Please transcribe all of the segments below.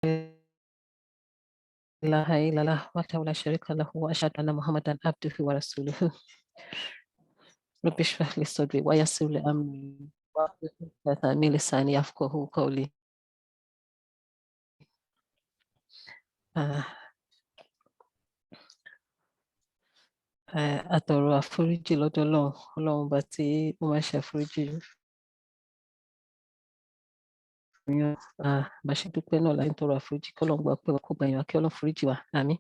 إله إلا الله وحده لا شريك له وأشهد أن محمدا عبده ورسوله رب اشرح لي صدري ويسر لي أمري واحلل عقدة من لساني يفقهوا قولي. Àtọ̀rọ̀ àforíjì lọ́dọ̀ Ọlọ́run, Ọlọ́run ọba tí ó máa ń ṣe àforíjì yan bá ṣe dúpẹ́ náà láì tọrọ àforíjì kí Ọlọ́run gbà pé kó gbà yàn kí Ọlọ́run foríjì wa àmín.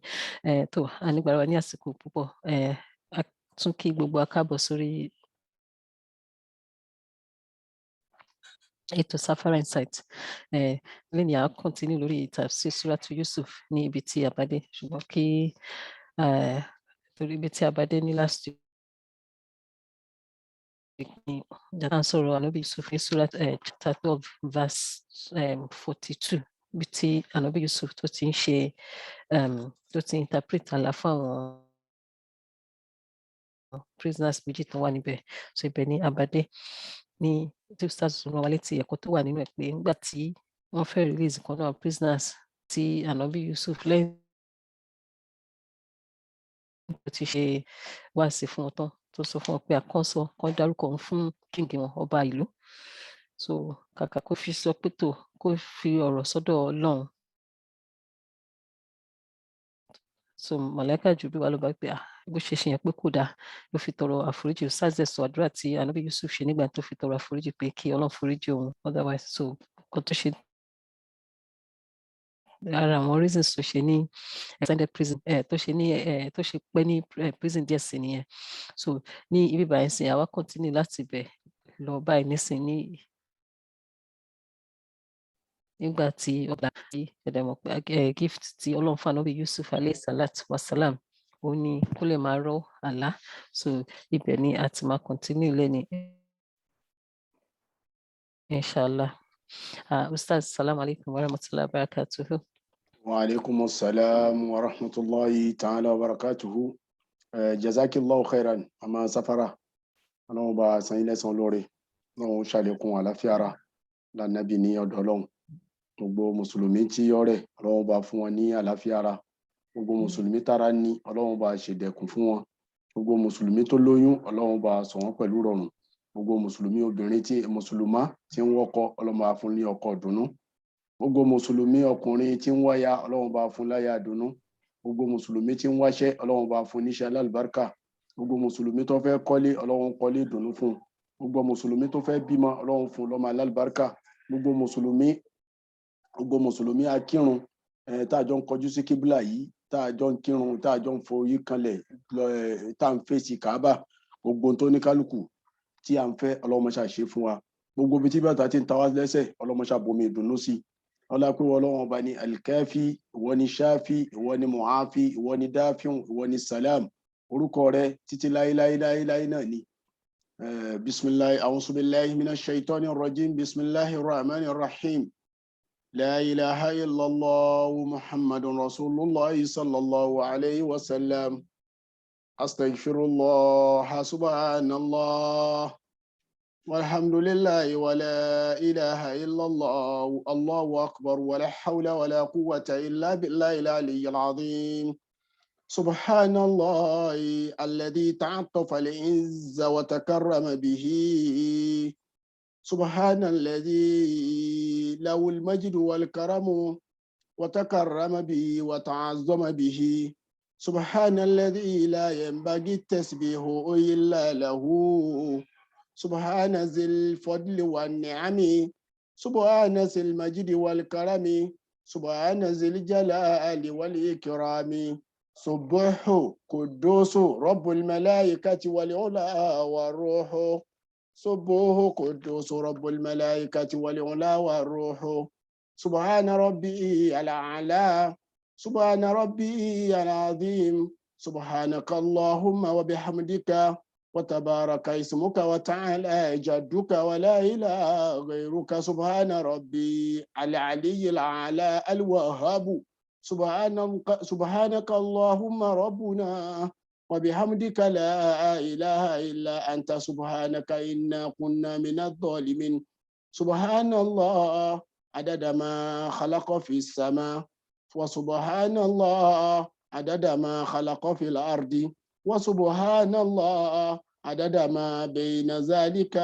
Tó anígbàrá wa ní àsìkò púpọ̀, a tún kí gbogbo akáàbọ̀ sórí ètò Safara Insight. Lẹ́yìn à continue lórí tafsir Suratu Yusuf ní ibi tí a bá dé, ṣùgbọ́n kí torí ibi tí a bá dé ní last week ní jàdá sọ̀rọ̀ Ànábì Yusuf ní Surat chapter 12 verse 42 ibi tí Ànábì Yusuf tó ti ń ṣe tó ti interpret àlá fún àwọn prisoners méjì tó wà níbẹ̀. So ibẹ̀ ní abadé ní tí ustaz rán wa létí ẹ̀kọ́ tó wà nínú ẹ̀ pé nígbà tí wọ́n fẹ́ release kan náà prisoners tí Ànábì Yusuf lẹ́yìn tó ti ṣe wáàsí fún wọn tán tó sọ fún wọn pé àkọ́sọ kan dárúkọ òun fún kíngì wọn ọba ìlú. So kàkà kó fi sọ pé tó kó fi ọ̀rọ̀ sọ́dọ̀ Ọlọ́run. So màláíkà Jibril wá ló bá pé bó ṣe ṣe yẹn pé kò dáa ló fi tọrọ àforíjì. Ustaz sọ àdúrà tí Ànábì Yusuf ṣe nígbà tó fi tọrọ àforíjì pé kí Ọlọ́run foríjì òun, otherwise so nǹkan tó ṣe ara àwọn reasons tó ṣe ní extended prison tó ṣe ní tó ṣe pẹ́ ní prison díẹ̀ sí nìyẹn. So ní ibi báyìí sìn àwa continue láti bẹ̀ lọ báyìí nísìn ní nígbà tí ọ̀dà tí ẹ̀dẹ̀mọ̀ pé gift tí Ọlọ́run fún Ànábì Yusuf alayhi salatu wasalam ó ní kó lè máa rọ́ àlá. So ibẹ̀ ni a ti máa continue lẹ́ni inshallah. Ustaz, salamu alaikum wa rahmatullahi wa barakatuhu. Wa alaikum assalam wa rahmatullahi ta'ala wa barakatuhu. Jazakillahu khairan, Mama Safara. Ọlọ́run bá san ilé san lóore. Ọlọ́run ṣàlékún àlàáfíà ara lánàbí ní ọ̀dọ̀ Ọlọ́run. Gbogbo mùsùlùmí tí ọ̀rẹ́ Ọlọ́run bá fún wọn ní àlàáfíà ara. Gbogbo mùsùlùmí tára ní Ọlọ́run bá ṣèdẹ̀kùn fún wọn. Gbogbo mùsùlùmí tó lóyún Ọlọ́run bá sọ wọ́n pẹ̀lú rọrùn. Gbogbo mùsùlùmí obìnrin tí mùsùlùmá tí ń wọ́kọ Ọlọ́run bá fún ní ọkọ ìdùnnú. Gbogbo mùsùlùmí ọkùnrin tí ń wáyà Ọlọ́run bá fún láyà ìdùnnú. Gbogbo mùsùlùmí tí ń wáṣẹ́ Ọlọ́run bá fún níṣẹ́ alálùbáríkà. Gbogbo mùsùlùmí tó fẹ́ kọ́lé Ọlọ́run kọ́lé ìdùnnú fún. Gbogbo mùsùlùmí tó fẹ́ bímọ Ọlọ́run fún lọ́mọ alálùbáríkà. Gbogbo mùsùlùmí akírun tá a jọ ń kọjú sí kíbùlà yìí, tá a jọ ń kírun, tá a jọ ń forí kanlẹ̀, tá a ń fèsì Káàbà. Gbogbo tó ní kálukú tí a ń fẹ́ Ọlọ́run máa ṣe fún wa. Gbogbo ibi tí bàtà ti ń ta wá lẹ́sẹ̀ Ọlọ́run máa ṣàbomi ìdùnnú sí. Ọlá pé Ọlọ́run ọba ní alikafi, ìwọ ni ṣáfi, ìwọ ni muhafi, ìwọ ni dáfíùn, ìwọ ni salam. Orúkọ rẹ títí láíláíláíláí náà ni. Bismillahi, a'udhu billahi minash shaitanir rajim. Bismillahir rahmanir rahim. La ilaha illallah Muhammadun Rasulullah sallallahu alayhi wa sallam. Astaghfirullah, subhanallah. والحمد لله ولا إله إلا الله الله أكبر ولا حول ولا قوة إلا بالله العلي العظيم. سبحان الله الذي تعطف العز وتكرم به. سبحان الذي له المجد والكرم وتكرم به وتعظم به. سبحان الذي لا ينبغي التسبيح إلا له. سبحان ذي الفضل والنعم. سبحان ذي المجد والكرم. سبحان ذي الجلال والإكرام. سبح قدوس رب الملائكة والعلا والروح. سبح قدوس رب الملائكة والعلا والروح. سبحان ربي الأعلى. سبحان ربي العظيم. سبحانك اللهم وبحمدك وتبارك اسمك وتعالى جدك ولا إله غيرك. سبحان ربي العلي الأعلى الوهاب. سبحانك اللهم ربنا وبحمدك لا إله إلا أنت. سبحانك إنا كنا من الظالمين. سبحان الله عدد ما خلق في السماء وسبحان الله عدد ما خلق في الأرض وسبحان الله عدد ما بين ذلك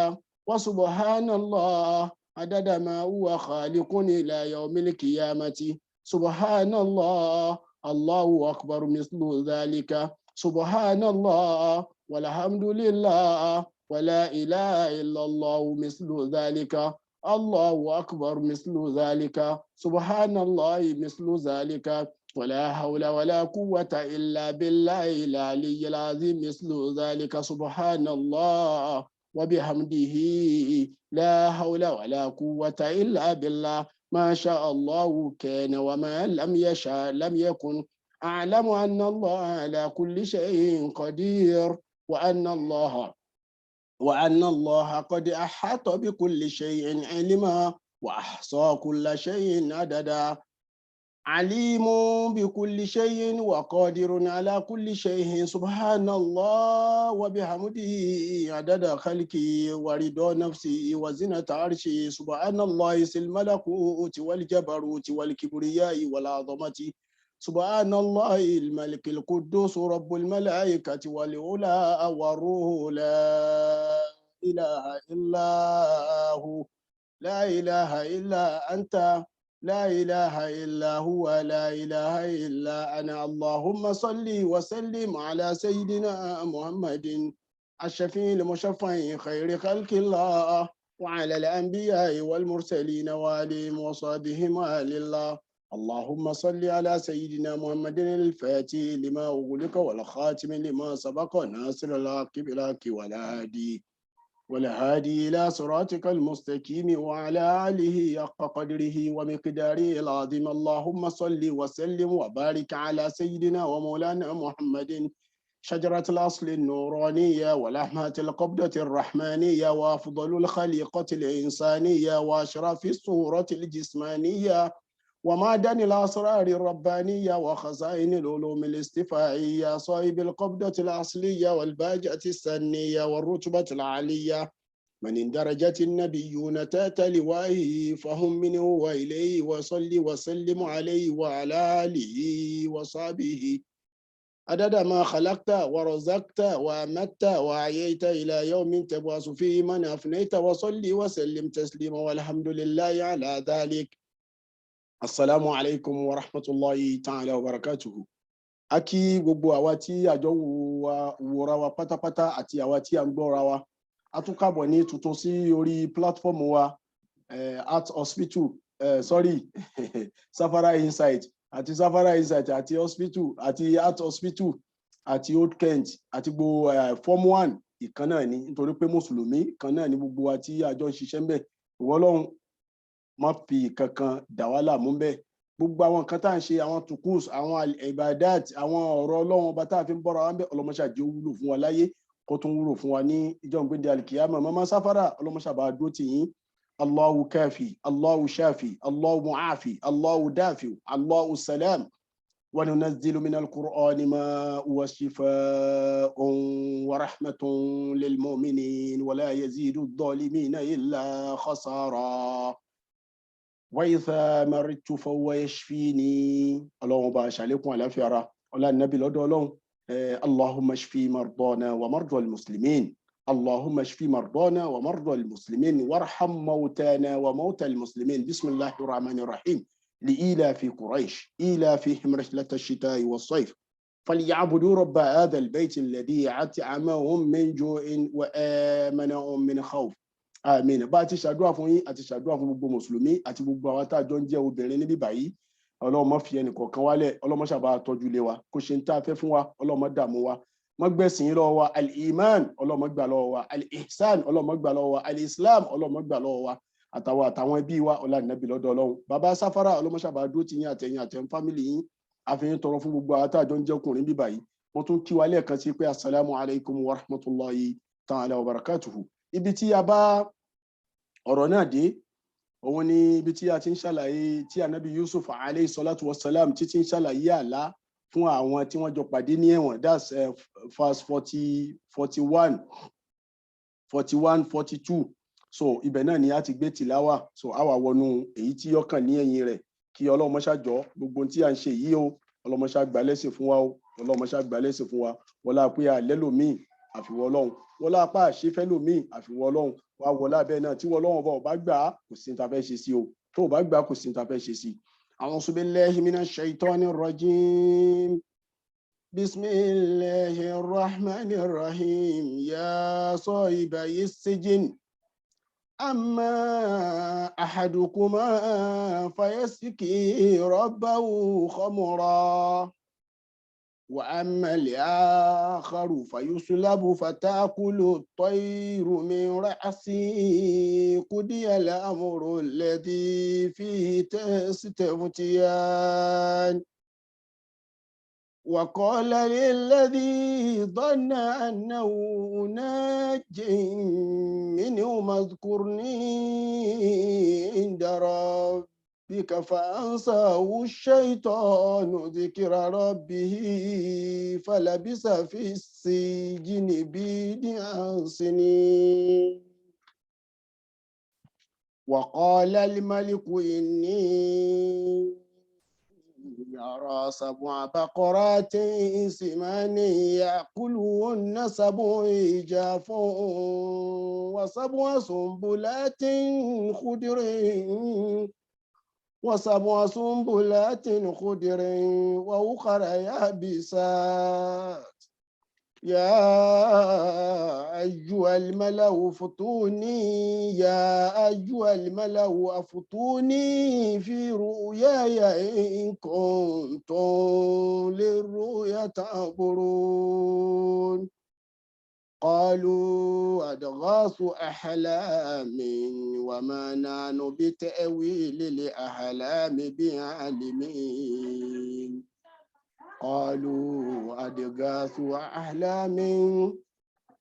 وسبحان الله عدد ما هو خالق إلى يوم القيامة سبحان الله الله أكبر مثل ذلك سبحان الله والحمد لله ولا إله إلا الله مثل ذلك الله أكبر مثل ذلك سبحان الله مثل ذلك ولا حول ولا قوة إلا بالله العلي العظيم مثل ذلك سبحان الله وبحمده لا حول ولا قوة إلا بالله ما شاء الله كان وما لم يشاء لم يكن أعلم أن الله على كل شيء قدير وأن الله قد أحاط بكل شيء علما وأحصى كل شيء عددا عليم بكل شيء وقادر على كل شيء سبحان الله وبحمده عدد خلقه ورضا نفسه وزنة عرشه سبحان الله ذي الملكوت والجبروت والكبرياء والعظمة سبحان الله الملك القدوس رب الملائكة والعلا والروح لا إله إلا هو لا إله إلا أنت لا إله إلا هو لا إله إلا أنا اللهم صل وسلم على سيدنا محمد الشفيع المشفع خير خلق الله وعلى الأنبياء والمرسلين وآلهم وصحبهم آل الله اللهم صل على سيدنا محمد الفاتح لما أغلق والخاتم لما سبق ناصر الحق بالحق والهادي إلى صراطك المستقيم وعلى آله حق قدره ومقداره العظيم اللهم صل وسلم وبارك على سيدنا ومولانا محمد شجرة الأصل النورانية ولحمة القبضة الرحمانية وأفضل الخليقة الإنسانية وأشرف الصورة الجسمانية ومعدن الأسرار الربانية وخزائن العلوم الاستفاعية صاحب القبضة الأصلية والباجة السنية والرتبة العالية من اندرجت النبيون تحت لوائه فهم منه وإليه وصل وسلم عليه وعلى آله وصحبه عدد ما خلقت ورزقت وأمت وأحييت إلى يوم تبعث فيه من أفنيت وصل وسلم تسليما والحمد لله على ذلك. Assalamu alaikum wa rahmatullahi ta'ala wa barakatuhu. A kí gbogbo àwa tí àjọ wòra wa pátápátá àti àwa tí à ń gbọ́ra wa. A tún kábọ̀ ní tuntun sí orí platform wa Heart Hospital Safara Insight àti Hospital àti Heart Hospital àti Old Kent àti gbogbo Form 1 ìkan náà ni nítorí pé mùsùlùmí kan náà ni gbogbo wa tí àjọ ń ṣiṣẹ́ ń bẹ̀. Ìwọ Ọlọ́run má fi kankan dà wá láàmú bẹ́ẹ̀ gbogbo àwọn nǹkan tá à ń ṣe àwọn tukus àwọn ibadat àwọn ọ̀rọ̀ Ọlọ́run ọba tá a fi ń bọ́ra wa ń bẹ̀ ọlọ́mọṣàjì ó wúlò fún wa láyé kó tún wúlò fún wa ní ìjọ ìgbéǹde alikiyama mama Safara ọlọ́mọṣàbà dó tì yín Allahu kafi Allahu shafi Allahu mu'afi Allahu dafi Allahu salam wa nunazzilu min al-Qur'ani ma huwa shifaa'un wa rahmatun lil mu'minin wa la yazidu adh-dhalimina illa khasara. وإذا مرضت فهو يشفيني اللهم بارك عليكم على فيرا ولا النبي لدولون اللهم اشفي مرضانا ومرضى المسلمين اللهم اشفي مرضانا ومرضى المسلمين وارحم موتانا وموتى المسلمين بسم الله الرحمن الرحيم لإيلاف قريش إيلافهم رحلة الشتاء والصيف فليعبدوا رب هذا البيت الذي أطعمهم من جوع وآمنهم من خوف àmín. Bá a ti ṣàdúrà fún yín àti ṣàdúrà fún gbogbo mùsùlùmí àti gbogbo àwọn tá a jọ ń jẹ́ obìnrin níbí báyìí Ọlọ́run má fi ẹnìkọ̀ọ̀kan wálẹ̀ Ọlọ́run má ṣàbá tọ́jú ilé wa kó ṣe ń tá a fẹ́ fún wa Ọlọ́run má dààmú wa má gbẹ̀sìn lọ́wọ́ wa al-iman Ọlọ́run má gbà lọ́wọ́ wa al-ihsan Ọlọ́run má gbà lọ́wọ́ wa al-islam Ọlọ́run má gbà lọ́wọ́ wa àtàwọn ẹbí wa ọlá nàbí lọ́dọ̀ Ọlọ́run. Bàbá Safara Ọlọ́run má ṣàbá dúró tì yín àtẹ̀yìn fámìlì yín àfihàn tọrọ fún gbogbo àwọn tá a jọ ń jẹ́ ọkùnrin bí báyìí wọ́n tún kí wa lẹ́ẹ̀kan sí pé assalamu alaikum wa rahmatullahi ta'ala wa barakatuhu. Ibi tí a bá ọ̀rọ̀ náà dé òun ni ibi tí a ti ń ṣàlàyé tí anabi Yusuf alayhi salatu wassalam tí ti ń ṣàlàyé àlá fún àwọn tí wọ́n jọ pàdé ní ẹ̀wọ̀n that's verse 41 42. so ibẹ̀ náà ni a ti gbé tìláwà so a wà wọnú èyí tí yọkàn ní ẹ̀yìn rẹ̀ kí Ọlọ́run má ṣá jọ̀ọ́ gbogbo tí à ń ṣe yìí o Ọlọ́run má ṣá gbà lẹ́sìn fún wa o Ọlọ́run má ṣá gbà lẹ́sìn fún wa wọlá pé àlẹ́lòmíì àfiwọ́ Ọlọ́run wọlá apá àṣefẹ́lòmíì àfiwọ́ Ọlọ́run wà wọlá bẹ́ẹ̀ náà tí Ọlọ́run ọba gbà kò sí ní ta fẹ́ ṣe sí o tó o bá gbà kò sí ní ta fẹ́ ṣe sí. A'udhu billahi minash shaitanir rajim. Bismillahir rahmanir rahim. Ya sahibayis sijn. أما أحدكما فيسقي ربه خمرا وأما الآخر فيصلب فتأكل الطير من رأسه قضي الأمر الذي فيه تستفتيان وقال للذي ظن أنه ناج منهما اذكرني عند ربك فأنساه الشيطان ذكر ربه فلبث في السجن بضع سنين وقال الملك إني يرى 7 بقرات سمان يأكلهن 7 عجاف و7 سنبلات خضر وأخر يابسات يا أيها الملأ أفتوني في رؤياي إن كنتم للرؤيا تعبرون قالوا أضغاث أحلام وما نحن بتأويل الأحلام بعالمين قالوا أضغاث أحلام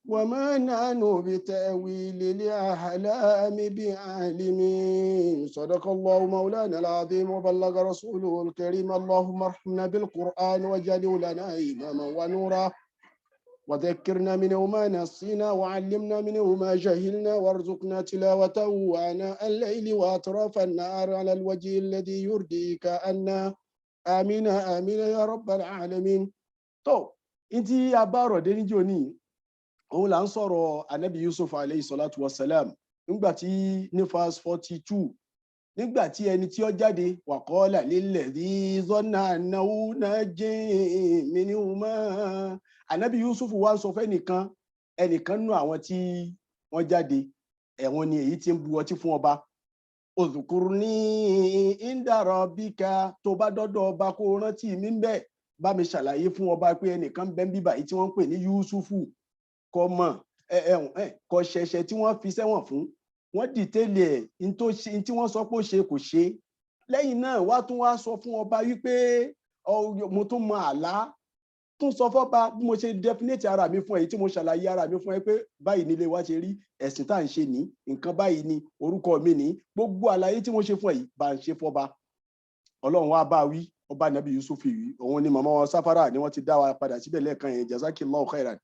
وما نحن بتأويل الأحلام بعالمين صدق الله مولانا العظيم وبلغ رسوله الكريم اللهم ارحمنا بالقرآن واجعله لنا إماما ونورا وذكرنا منه ما نسينا وعلمنا منه ما جهلنا وارزقنا تلاوته آناء الليل وأطراف النهار على الوجه الذي يرضيك عنا آمين آمين يا رب العالمين. tó ntí a bá ọ̀rọ̀ dé níjó ní òun là ń sọ̀rọ̀ anabi Yusuf alayhi salatu wa salam nígbà tí ní verse 42 nígbà tí ẹni tí ó jáde wa qala lilladhi dhanna annahu najin minhuma anabi Yusuf wá sọ fẹ́ ẹnìkan nú àwọn tí wọ́n jáde ẹ̀wọ̀n ni èyí tí ń bu ọtí fún ọba Udhkurni inda rabbika tó bá dọ́dọ̀ ọba kó rántí mi ń bẹ̀ bá mi ṣàlàyé fún ọba pé ẹnìkan bẹ́ ń bíbà yìí tí wọ́n ń pè ní Yusufu kọ́ mọ̀ kọ́ ṣẹ̀ṣẹ̀ tí wọ́n fi sẹ́wọ̀n fún wọ́n dìtẹ́lì ẹ̀ tí wọ́n sọ pé ó ṣe kò ṣe lẹ́yìn náà wá tún wá sọ fún ọba wípé mo tún mọ àlá tún sọ fọ́ba bí mo ṣe definite ara mi fún ẹ tí mo ṣàlàyé ara mi fún ẹ pé báyìí nílé wa ṣe rí ẹ̀sìn tá à ń ṣe ní nǹkan báyìí ni orúkọ mi ní gbogbo àlàyé tí mo ṣe fún ẹ yìí bá ń ṣe fọ́ba ọlọ́run wa bá wí ọba nàbí Yusuf yìí òun ni màmá wọn Sáfárà ni wọ́n ti dá wa padà síbẹ̀ lẹ́ẹ̀kan yẹn jazakillahu khairan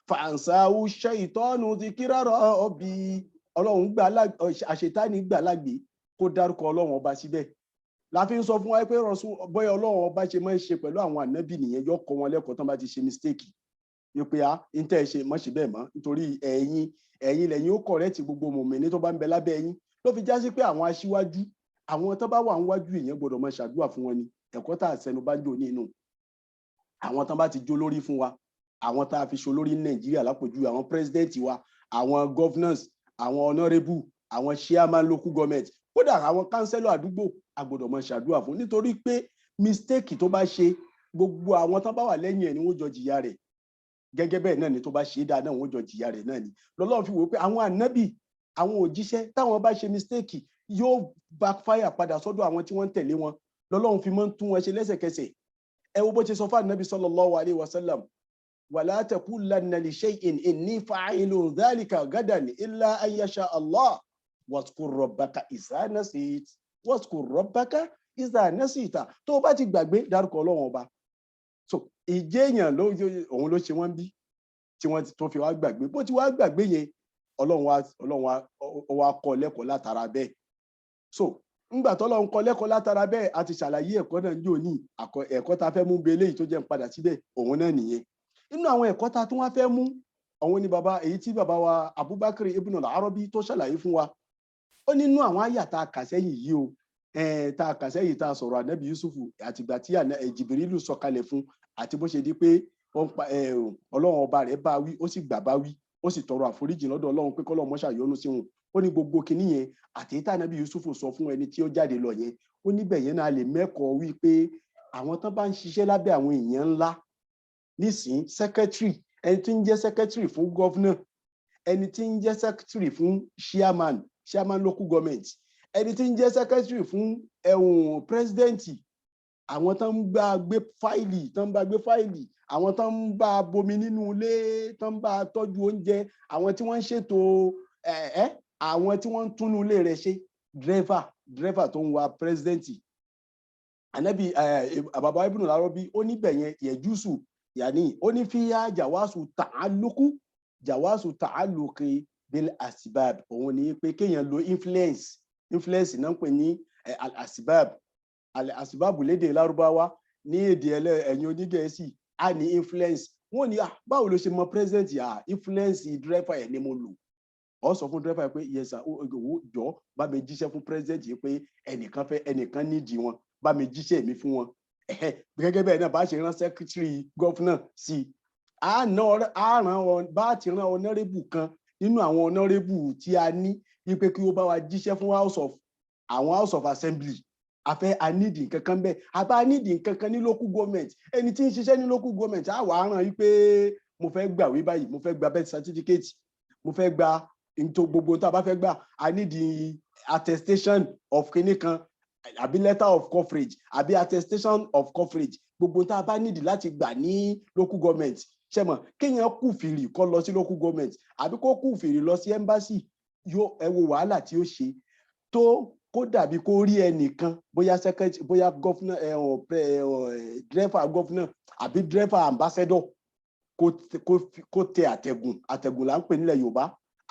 fàǹsáwù ṣaitanu dhikra rabbi ọlọ́run àṣetánì gbà lágbè kó dárúkọ ọlọ́run ọba síbẹ̀ la fi ń sọ fún wa pé bóyá ọlọ́run ọba ṣe máa ń ṣe pẹ̀lú àwọn ànábì nìyẹn yọ kọ́ wọn lẹ́kọ̀ọ́ tán bá ti ṣe mistake yóò pé ń tẹ́ ẹ ṣe mọ́ ṣe bẹ́ẹ̀ mọ́ nítorí ẹ̀yin lẹ́yìn ó kọ̀rẹ́tì gbogbo mọ̀mìnì tó bá ń bẹ lábẹ́ ẹ̀yin ló fi já sí pé àwọn aṣíwájú àwọn tó bá wà níwájú èèyàn gbọ́dọ̀ máa ṣàdúrà fún wọn ni ẹ̀kọ́ tá àṣẹnu bá ń jò nínú àwọn tán bá ti jó lórí fún wa àwọn tá a fi ṣo lórí ní Nàìjíríà lápòjú àwọn president wa àwọn governors àwọn honourable àwọn chairman local government kódà àwọn councillor àdúgbò a gbọ́dọ̀ máa ṣàdúrà fún nítorí pé mistake tó bá ṣe gbogbo àwọn tán bá wà lẹ́yìn ẹ̀ ni wọ́n jọ jìyà rẹ̀ gẹ́gẹ́ bẹ́ẹ̀ náà ni tó bá ṣe dáadáa wọ́n jọ jìyà rẹ̀ náà ni lọ́lọ́run fi wò pé àwọn ànábì àwọn òjíṣẹ́ táwọn bá ṣe mistake yóò backfire padà sọ́dọ̀ àwọn tí wọ́n ń tẹ̀lé wọn lọ́lọ́run fi máa ń tún wọn ṣe lẹ́sẹ̀kẹsẹ̀ ẹ wo bó ṣe sọ fún ànábì sallallahu alayhi wa sallam wala taqulanna li shay'in inni fa'ilun dhalika gadan illa an yasha Allah waskur rabbaka idha nasit waskur rabbaka idha nasita tó bá ti gbàgbé dárúkọ Ọlọ́run ọba so ìjẹyàn òun ló ṣe wọ́n bí tí wọ́n tó fi wá gbàgbé bó ti wá gbàgbé yẹn Ọlọ́run wa kọ́ lẹ́kọ̀ọ́ látara bẹ́ẹ̀. So ńgbà tọ́lọ́run kọ́ lẹ́kọ̀ọ́ látara bẹ́ẹ̀ a ti ṣàlàyé ẹ̀kọ́ náà ní òní ẹ̀kọ́ tá a fẹ́ mú belé yìí tó jẹ́ ń padà síbẹ̀ òun náà nìyẹn. Nínú àwọn ẹ̀kọ́ tá a tún wá fẹ́ mú àwọn ni èyí tí bàbá wa Abubakar Ibn al-Arabi tó ṣàlàyé fún wa. Ó nínú àwọn àyà tá a kà sẹ́yìn yìí o tá a kà sẹ́yìn tá a sọ̀rọ̀ ànábì Yusufu àtìgbà tí Jìbìrìlù sọ̀kalẹ̀ fún àti bó ṣe di pé Ọlọ́run ọba rẹ̀ bá wí ó sì gbà bá wí ó sì tọrọ àforíjì lọ́dọ̀ Ọlọ́run pé kọ́lọ́run mọ́ṣà yọ́nú sí wọn. Ó ní gbogbo kinní yẹn àti tá ànábì Yusufu sọ fún ẹni tí ó jáde lọ yẹn ó níbẹ̀ yẹn náà lè mẹ́kọ̀ọ́ wí pé àwọn tán bá ń ṣiṣẹ́ lábẹ́ àwọn èèyàn ńlá nísìn secretary ẹni tí ń jẹ́ secretary fún governor ẹni tí ń jẹ́ secretary fún chairman local government ẹni tí ń jẹ́ secretary fún president àwọn tán ń bá gbé fáìlì àwọn tán ń bá bomi nínú ilé tán ń bá tọ́jú oúnjẹ àwọn tí wọ́n ń ṣètò àwọn tí wọ́n ń túnú ilé rẹ̀ ṣe driver tó ń wa president ànábì bàbá Ibn al-Arabi ó níbẹ̀ yẹn yẹjúsù yàní ó ní fíyà jàwásù tàálùkì bil asibab òun ni pé kéèyàn lo influence náà ń pè ní al-asibab lédè lárúbáwá ní èdè ẹ̀yin onígẹ̀ẹ́sì a ní influence wọ́n ní báwo ló ṣe mọ president influence driver ẹ̀ ni mo lò ọ sọ fún driver pé yes owó jọ bá mi jíṣẹ́ fún president yìí pé ẹnìkan nídìí wọn bá mi jíṣẹ́ mi fún wọn gẹ́gẹ́ bẹ́ẹ̀ náà bá ṣe rán secretary governor sí bá ti rán honorable kan nínú àwọn honorable tí a ní wípé kí ó bá wa jíṣẹ́ fún house of assembly anídìí kankan bẹ́ẹ̀ àbá anídìí kankan ní local government ẹni tí ń ṣiṣẹ́ ní local government á wà á ràn wípé mo fẹ́ gbàwé báyìí mo fẹ́ gba birth certificate mo fẹ́ gba gbogbo tá a bá fẹ́ gbà anídìí attestation of kinní kan àbí letter of coverage àbí attestation of coverage gbogbo tá a bá nídìí láti gbà ní local government ṣẹmọ kéèyàn kù fìrì kó lọ sí local government àbí kó kù fìrì lọ sí embassy ẹ wo wàhálà tí ó ṣe tó kó dàbí kó rí ẹnìkan bóyá secretary bóyá governor driver governor àbí driver ambassador kó tẹ àtẹ̀gùn là ń pè nílẹ̀ Yorùbá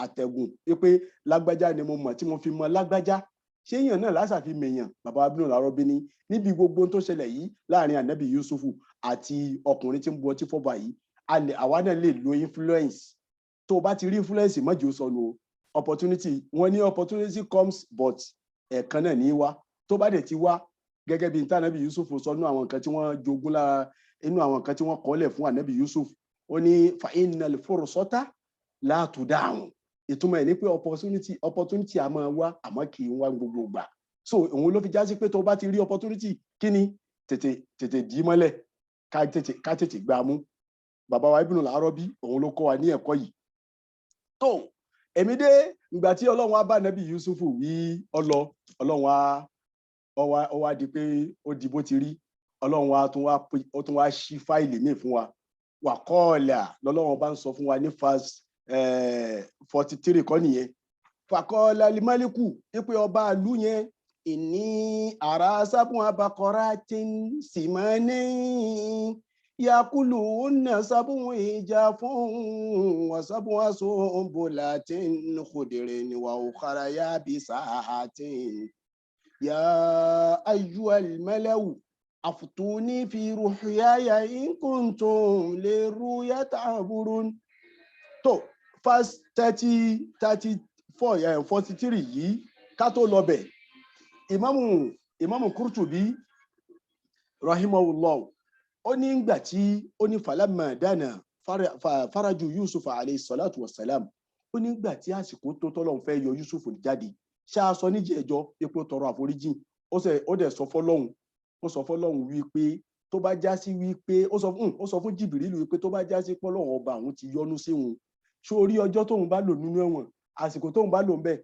àtẹ̀gùn pé lágbájá ni mo mọ̀ tí mo fi mọ̀ lágbájá ṣé èèyàn náà lásàfi mèèyàn bàbá Ibn al-Arabi ní níbi gbogbo tó ṣẹlẹ̀ yìí láàrin ànábì Yusufu àti ọkùnrin tí ń bu ọtí fọ́ba yìí àwa náà lè lo influence tó o bá ti rí influence mọ́jì ó sọnù opportunity wọ́n ní opportunity comes but ẹ̀ẹ̀kan náà ní wá tó bá dẹ̀ ti wá gẹ́gẹ́ bí ànábì Yusufu sọ nínú àwọn nǹkan tí wọ́n jogún lára inú àwọn nǹkan tí wọ́n kọ́lẹ̀ fún ànábì Yusuf ó ní fa innal fursata la tuda'u ìtumọ̀ ẹ̀ ní pé opportunity a máa wá àmọ́ kì í wá gbogbo gbà so òun ló fi já sí pé tó bá ti rí opportunity kí ni tètè dì í mọ́lẹ̀ ká tètè gbà mú bàbá wa Ibn al-Arabi òun ló kọ́ wa ní ẹ̀kọ́ yìí tó èmi dé ìgbà tí ọlọ́run á bá nàbí Yusufu wí ọlọ́run ó wá di pé ó di bó ti rí ọlọ́run ó tún wá ṣí fáìlì míì fún wa wà kọ́ọ̀là lọ́lọ́run bá ń sọ fún wa ní verse 43 kọ́ nìyẹn fàkọ́ọ̀lá limálíkù wípé ọba àlú yẹn ìní àrà sábùn abakọ̀rá tí ń sì máa ní yakulu ọ̀nà sábùn ìjà fún wọn sábùn aṣọ òǹbọ̀là tí ń kòdèrè níwà òkàrà yá bí sáà tí yá ayú alimẹ́lẹ́wù àfùtúní fi ruhiyaya in kuntum lè rúyà ta'burun tó verse 43 yìí ká tó lọ bẹ̀ Imamu Qurtubi rahimahullah ó ní ìgbà tí ó ní falamma dana faraju Yusuf alayhi salatu wassalam ó ní ìgbà tí àsìkò tó tọ́lọ́run fẹ́ yọ Yusuf jáde ṣáàsọ níjẹ́ ẹjọ́ epo tọrọ àforíjì ó dẹ̀ sọ fọ́lọ́run wípé tó bá já sí wípé ó sọ fún Jìbìrìlù wípé tó bá já sí pọ́lọ́run ọba àwọn ti yọ́nú sí òun sórí ọjọ́ tóun bá lò nínú ẹ̀wọ̀n àsìkò tóun bá lò ń bẹ̀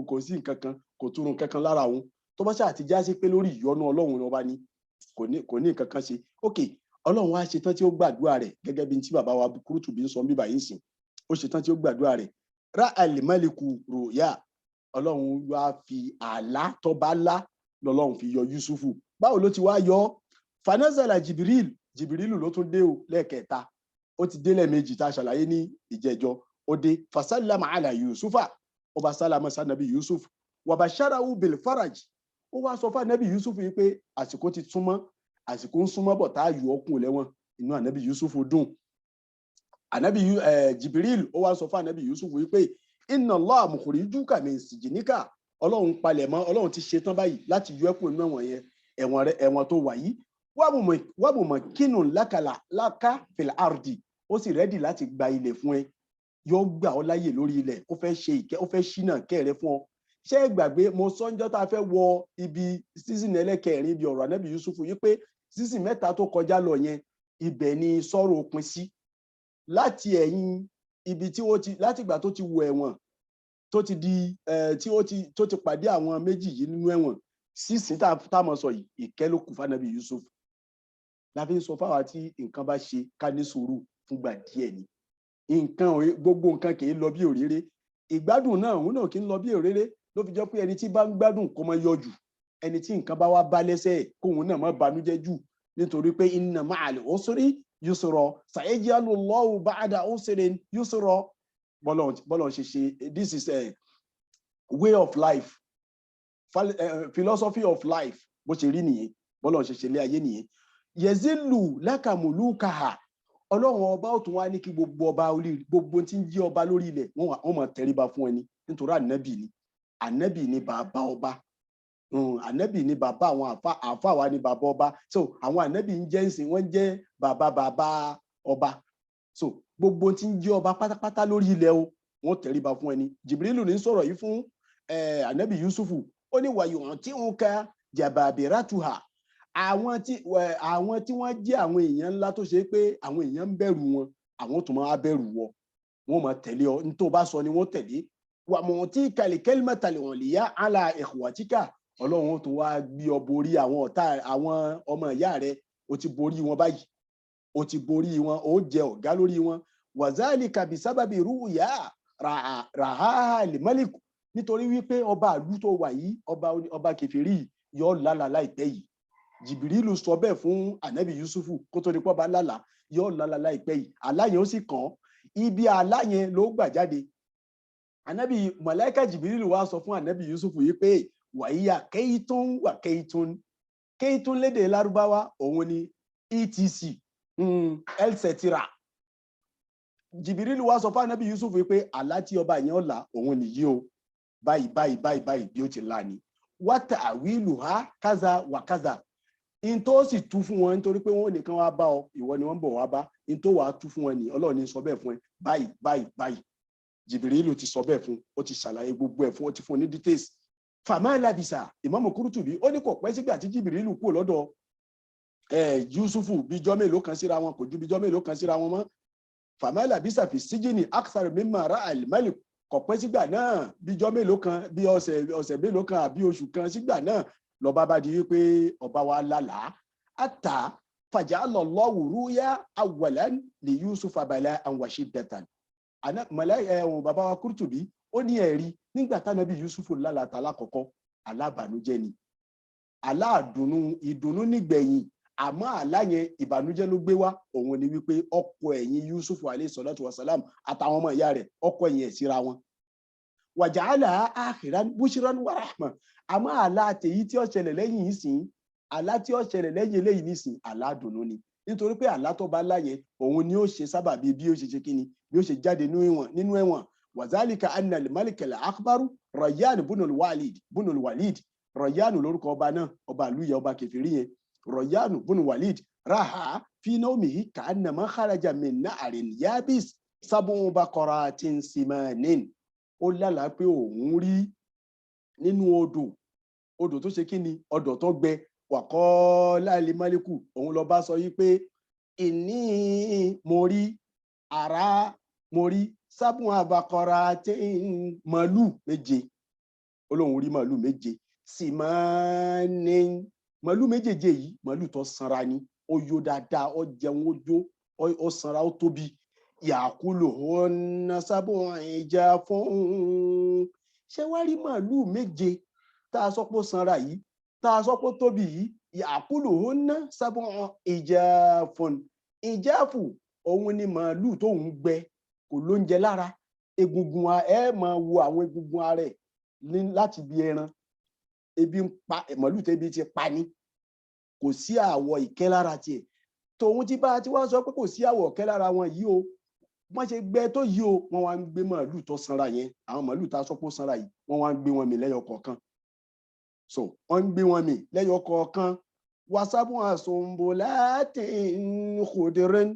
kò sí nǹkan kan kò túrun kankan lára òun tó bá ṣáà ti já sí pé lórí ìyọ́nú ọlọ́run ọba ni kò ní nǹkan kan ṣe ok ọlọ́run á ṣetán tí ó gbàdúrà rẹ̀ gẹ́gẹ́ bí tí bàbá wa Qurtubi ń sọ bíbá yìí sìn ó ṣetán tí ó gbàdúrà rẹ̀ ra alimaliku roya ọlọ́run wá fi àlá tó bá lá lọ́lọ́run fi yọ Yusufu báwo ló ti wá yọ fanazala Jìbìrìlù ló tún dé o lẹ́ẹ̀kẹta ó ti délẹ̀ méjì tá a ṣàlàyé ní ìjẹjọ ó dé fasallama ala yusufa ó bá sálámà sí anabi yusuf wa basharahu bil faraj ó wá sọ fún anabi yusuf yìí pé àsìkò ti súnmọ́ àsìkò ń súnmọ́ bọ̀ tá a yọ ọkùn lẹ́wọ̀n inú anabi yusuf dùn anabi jibril ó wá sọ fún anabi yusuf yìí pé inna Allah mukhrijuka min sijnika ọlọ́run palẹ̀mọ́ ọlọ́run ti ṣetán báyìí láti yọ ẹkùn inú ẹ̀wọ̀n yẹn ẹ̀wọ̀n tó wà yìí wàbùmọ̀ kínú láka fil ardi ó sì rẹ́dì láti gba ilẹ̀ fún ẹ yóò gbà ọ́ láyè lórí ilẹ̀ ó fẹ́ ṣe ìkẹ́ ó fẹ́ ṣínà kẹ́rẹ́ fún ọ ṣé ẹ gbàgbé mo sọ́njọ́ tá a fẹ́ wọ ibi season ẹlẹ́kẹrin ibi ọ̀rọ̀ anábì yusuf yìí pé season mẹ́ta tó kọjá lọ yẹn ibẹ̀ ni sọ́rọ̀ òpin sí láti ẹ̀yìn ibi tí ó ti láti ìgbà tó ti wọ ẹ̀wọ̀n tó ti di tó ti pàdé àwọn méjì yìí nínú ẹ̀wọ̀n season tá a mọ̀ sọ yìí ìkẹ́ ló kù fún anábì yusuf la fi ń sọ fáwa tí nǹkan bá ṣe ká ní sùúrù fúngbà díẹ̀ ni gbogbo nǹkan kì í lọ bí òréré ìgbádùn náà òun náà kì í lọ bí òréré ló fi jẹ́ pé ẹni tí bá ń gbádùn kó má yọjú ẹni tí nǹkan bá wá bá lẹ́sẹ̀ kóun náà má banújẹ́ jù nítorí pé inna ma'al usri yusra sayaj'alu Allahu ba'da usrin yusra bọ́lọ̀ ṣe ṣe this is a way of life philosophy of life bó ṣe rí nìyẹn bọ́lọ̀ ṣe ṣe lé ayé nìyẹn yezilu lakamulukaha ọlọ́run ọba ó tún wá ní kí gbogbo tí ń jí ọba lórí ilẹ̀ wọ́n máa tẹríba fún ẹni nítorí ànábì ni bàbá ọba ànábì ni bàbá àwọn àfà wa ni bàbá ọba so àwọn ànábì ń jẹ́ ìsìn wọ́n jẹ́ bàbá ọba so gbogbo tí ń jí ọba pátápátá lórí ilẹ̀ o wọ́n tẹríba fún ẹni Jibrilu ní sọ̀rọ̀ yìí fún ànábì Yusufu ó ní wàyò tí ń ka jababiratuha àwọn tí wọ́n jẹ́ àwọn èèyàn ńlá tó ṣe pé àwọn èèyàn ń bẹ̀rù wọn àwọn tó máa bẹ̀rù wọn máa tẹ̀lé ọ ní tó bá sọ ni wọ́n tẹ̀lé wà mọ̀ tí kàlíkẹ́lìmọ̀ tàlẹ̀ wọ̀n lè yá àlà ikhwatika ọlọ́run tó wá gbé ọ borí àwọn ọ̀tá àwọn ọmọ ìyá rẹ ó ti borí wọn báyìí ó ti borí wọn ó jẹ ọ̀gá lórí wọn wazalika bisababi ruya raha limalik nítorí wípé ọba ìlú tó wà yìí ọba kèfèrí yóò lálà láìpẹ́ yìí Jìbìrìlù sọ bẹ́ẹ̀ fún ànábì Yusufu kó tó di pọ́ bá lálà yóò lálà láìpẹ́ yìí àlá yẹn ó sì kàn ibi àlá yẹn ló gbà jáde ànábì màláíkà Jìbìrìlù wá sọ fún ànábì Yusufu yìí pé wàyíyà kéyítún lédè lárúbáwá òun ni etc etc Jìbìrìlù wá sọ fún ànábì Yusufu yìí pé àlá tí ọba yẹn ó là òun nìyí o báyìí bí ó ti là ní wátà àwílù ha kaza wà kaza in tó sì tú fún wọn nítorí pé wọn nìkan wá bá ọ ìwọ ni wọn bọ̀ wá bá in tó wàá tú fún wọn ní Ọlọ́run ní sọ bẹ́ẹ̀ fún ẹ báyìí Jìbìrìlù ti sọ bẹ́ẹ̀ fún ó ti ṣàlàyé gbogbo ẹ̀ fún ó ti fún ní details fàmà làbìsà Ìmáàmù Kúrútùbí ó ní kò pẹ́ sígbà tí Jìbìrìlù kúrò lọ́dọ̀ Yusufu bíjọ́ mélòó kan síra wọn kò ju bíjọ́ mélòó kan síra wọn mọ́ fàmà làbìsà fi síjìnì akthar mimma ra'a al-malik kò pẹ́ sígbà náà bíjọ́ mélòó kan bí ọ̀sẹ̀ mélòó kan àbí oṣù kan sígbà náà lọ́ba bá di wípé ọba wa lálàá àtà faja'ala Allahu ru'ya awwalan li Yusufa bala'an wa shiddatan bàbá wa Kúrútùbí ó ní ẹ̀rí nígbà tánábì Yusufu lálàá tàlá kọ̀kọ́ alábànújẹ́ ni ìdùnnú nígbẹ̀yìn àmọ́ àlá yẹn ìbànújẹ́ ló gbé wá òun ni wípé ọkọ ẹ̀yìn Yusufu alayhi salatu wa salam àtàwọn ọmọ ìyá rẹ̀ ọkọ ẹ̀yìn ẹ̀ síra wọn wàjàálà akhiran bushran wa rahma àmọ́ àlá àtẹ̀yí tí ó ṣẹlẹ̀ lẹ́yìn yìí sìn àlá tí ó ṣẹlẹ̀ lẹ́yìn eléyìí nísìn àlá dùnnú ni nítorí pé àlá tó bá láyẹ òun ni ó ṣe sábàbí bí ó ṣe ṣe kíni bí ó ṣe jáde nínú ẹ̀wọ̀n wàzálìkà anna al-malik al-akbaru Rayyan bunul Walid Rayyan lórúkọ ọba náà ọba àlúyẹ ọba kẹfìrí yẹn Rayyan bunul Walid raha fi nawmihi ka'annama kharaja min na'rin yabis sab'u baqaratin simanin ó lálàá pé òun rí nínú odò tó ṣe kíni odò tó gbẹ wàkọ́ láìlè málíkù òun lọ bá sọ yí pé ìní mo rí sábùn àbàkọ́ra tí màálù méje olóhùn rí màálù méje sì máa ní màálù méjèèjì yìí màálù tó sanra ni ó yó dáadáa ó jẹun ó jó ó sanra ó tóbi yàkúlò ó ná sábùn ìjà fún ṣé wá rí màálù méje tá a sọ pé ó sanra yìí tá a sọ pé ó tóbi yìí yàkúlò ó ná sábùn ìjà fún ìjáfù òun ni màálù tó ń gbẹ kò lóúnjẹ lára egungun ẹ máa wo àwọn egungun ara ẹ̀ láti bí ẹran ebi ń pa màálù tẹ́bi ti pa ní kò sí àwọ̀ ìkẹ́ lára tiẹ̀ tòun ti bá ti wá sọ pé kò sí àwọ̀ ìkẹ́ lára wọn yìí o wọ́n ṣe gbẹ tó yìí o wọ́n wá ń gbé màálù tó sanra yẹn àwọn màálù tá a sọ pé ó sanra yìí wọ́n wá ń gbé wọn mì lẹ́yọ kọ̀ọ̀kan so wọ́n ń gbé wọn mì lẹ́yọ kọ̀ọ̀kan wasabun asumbulatin khudrin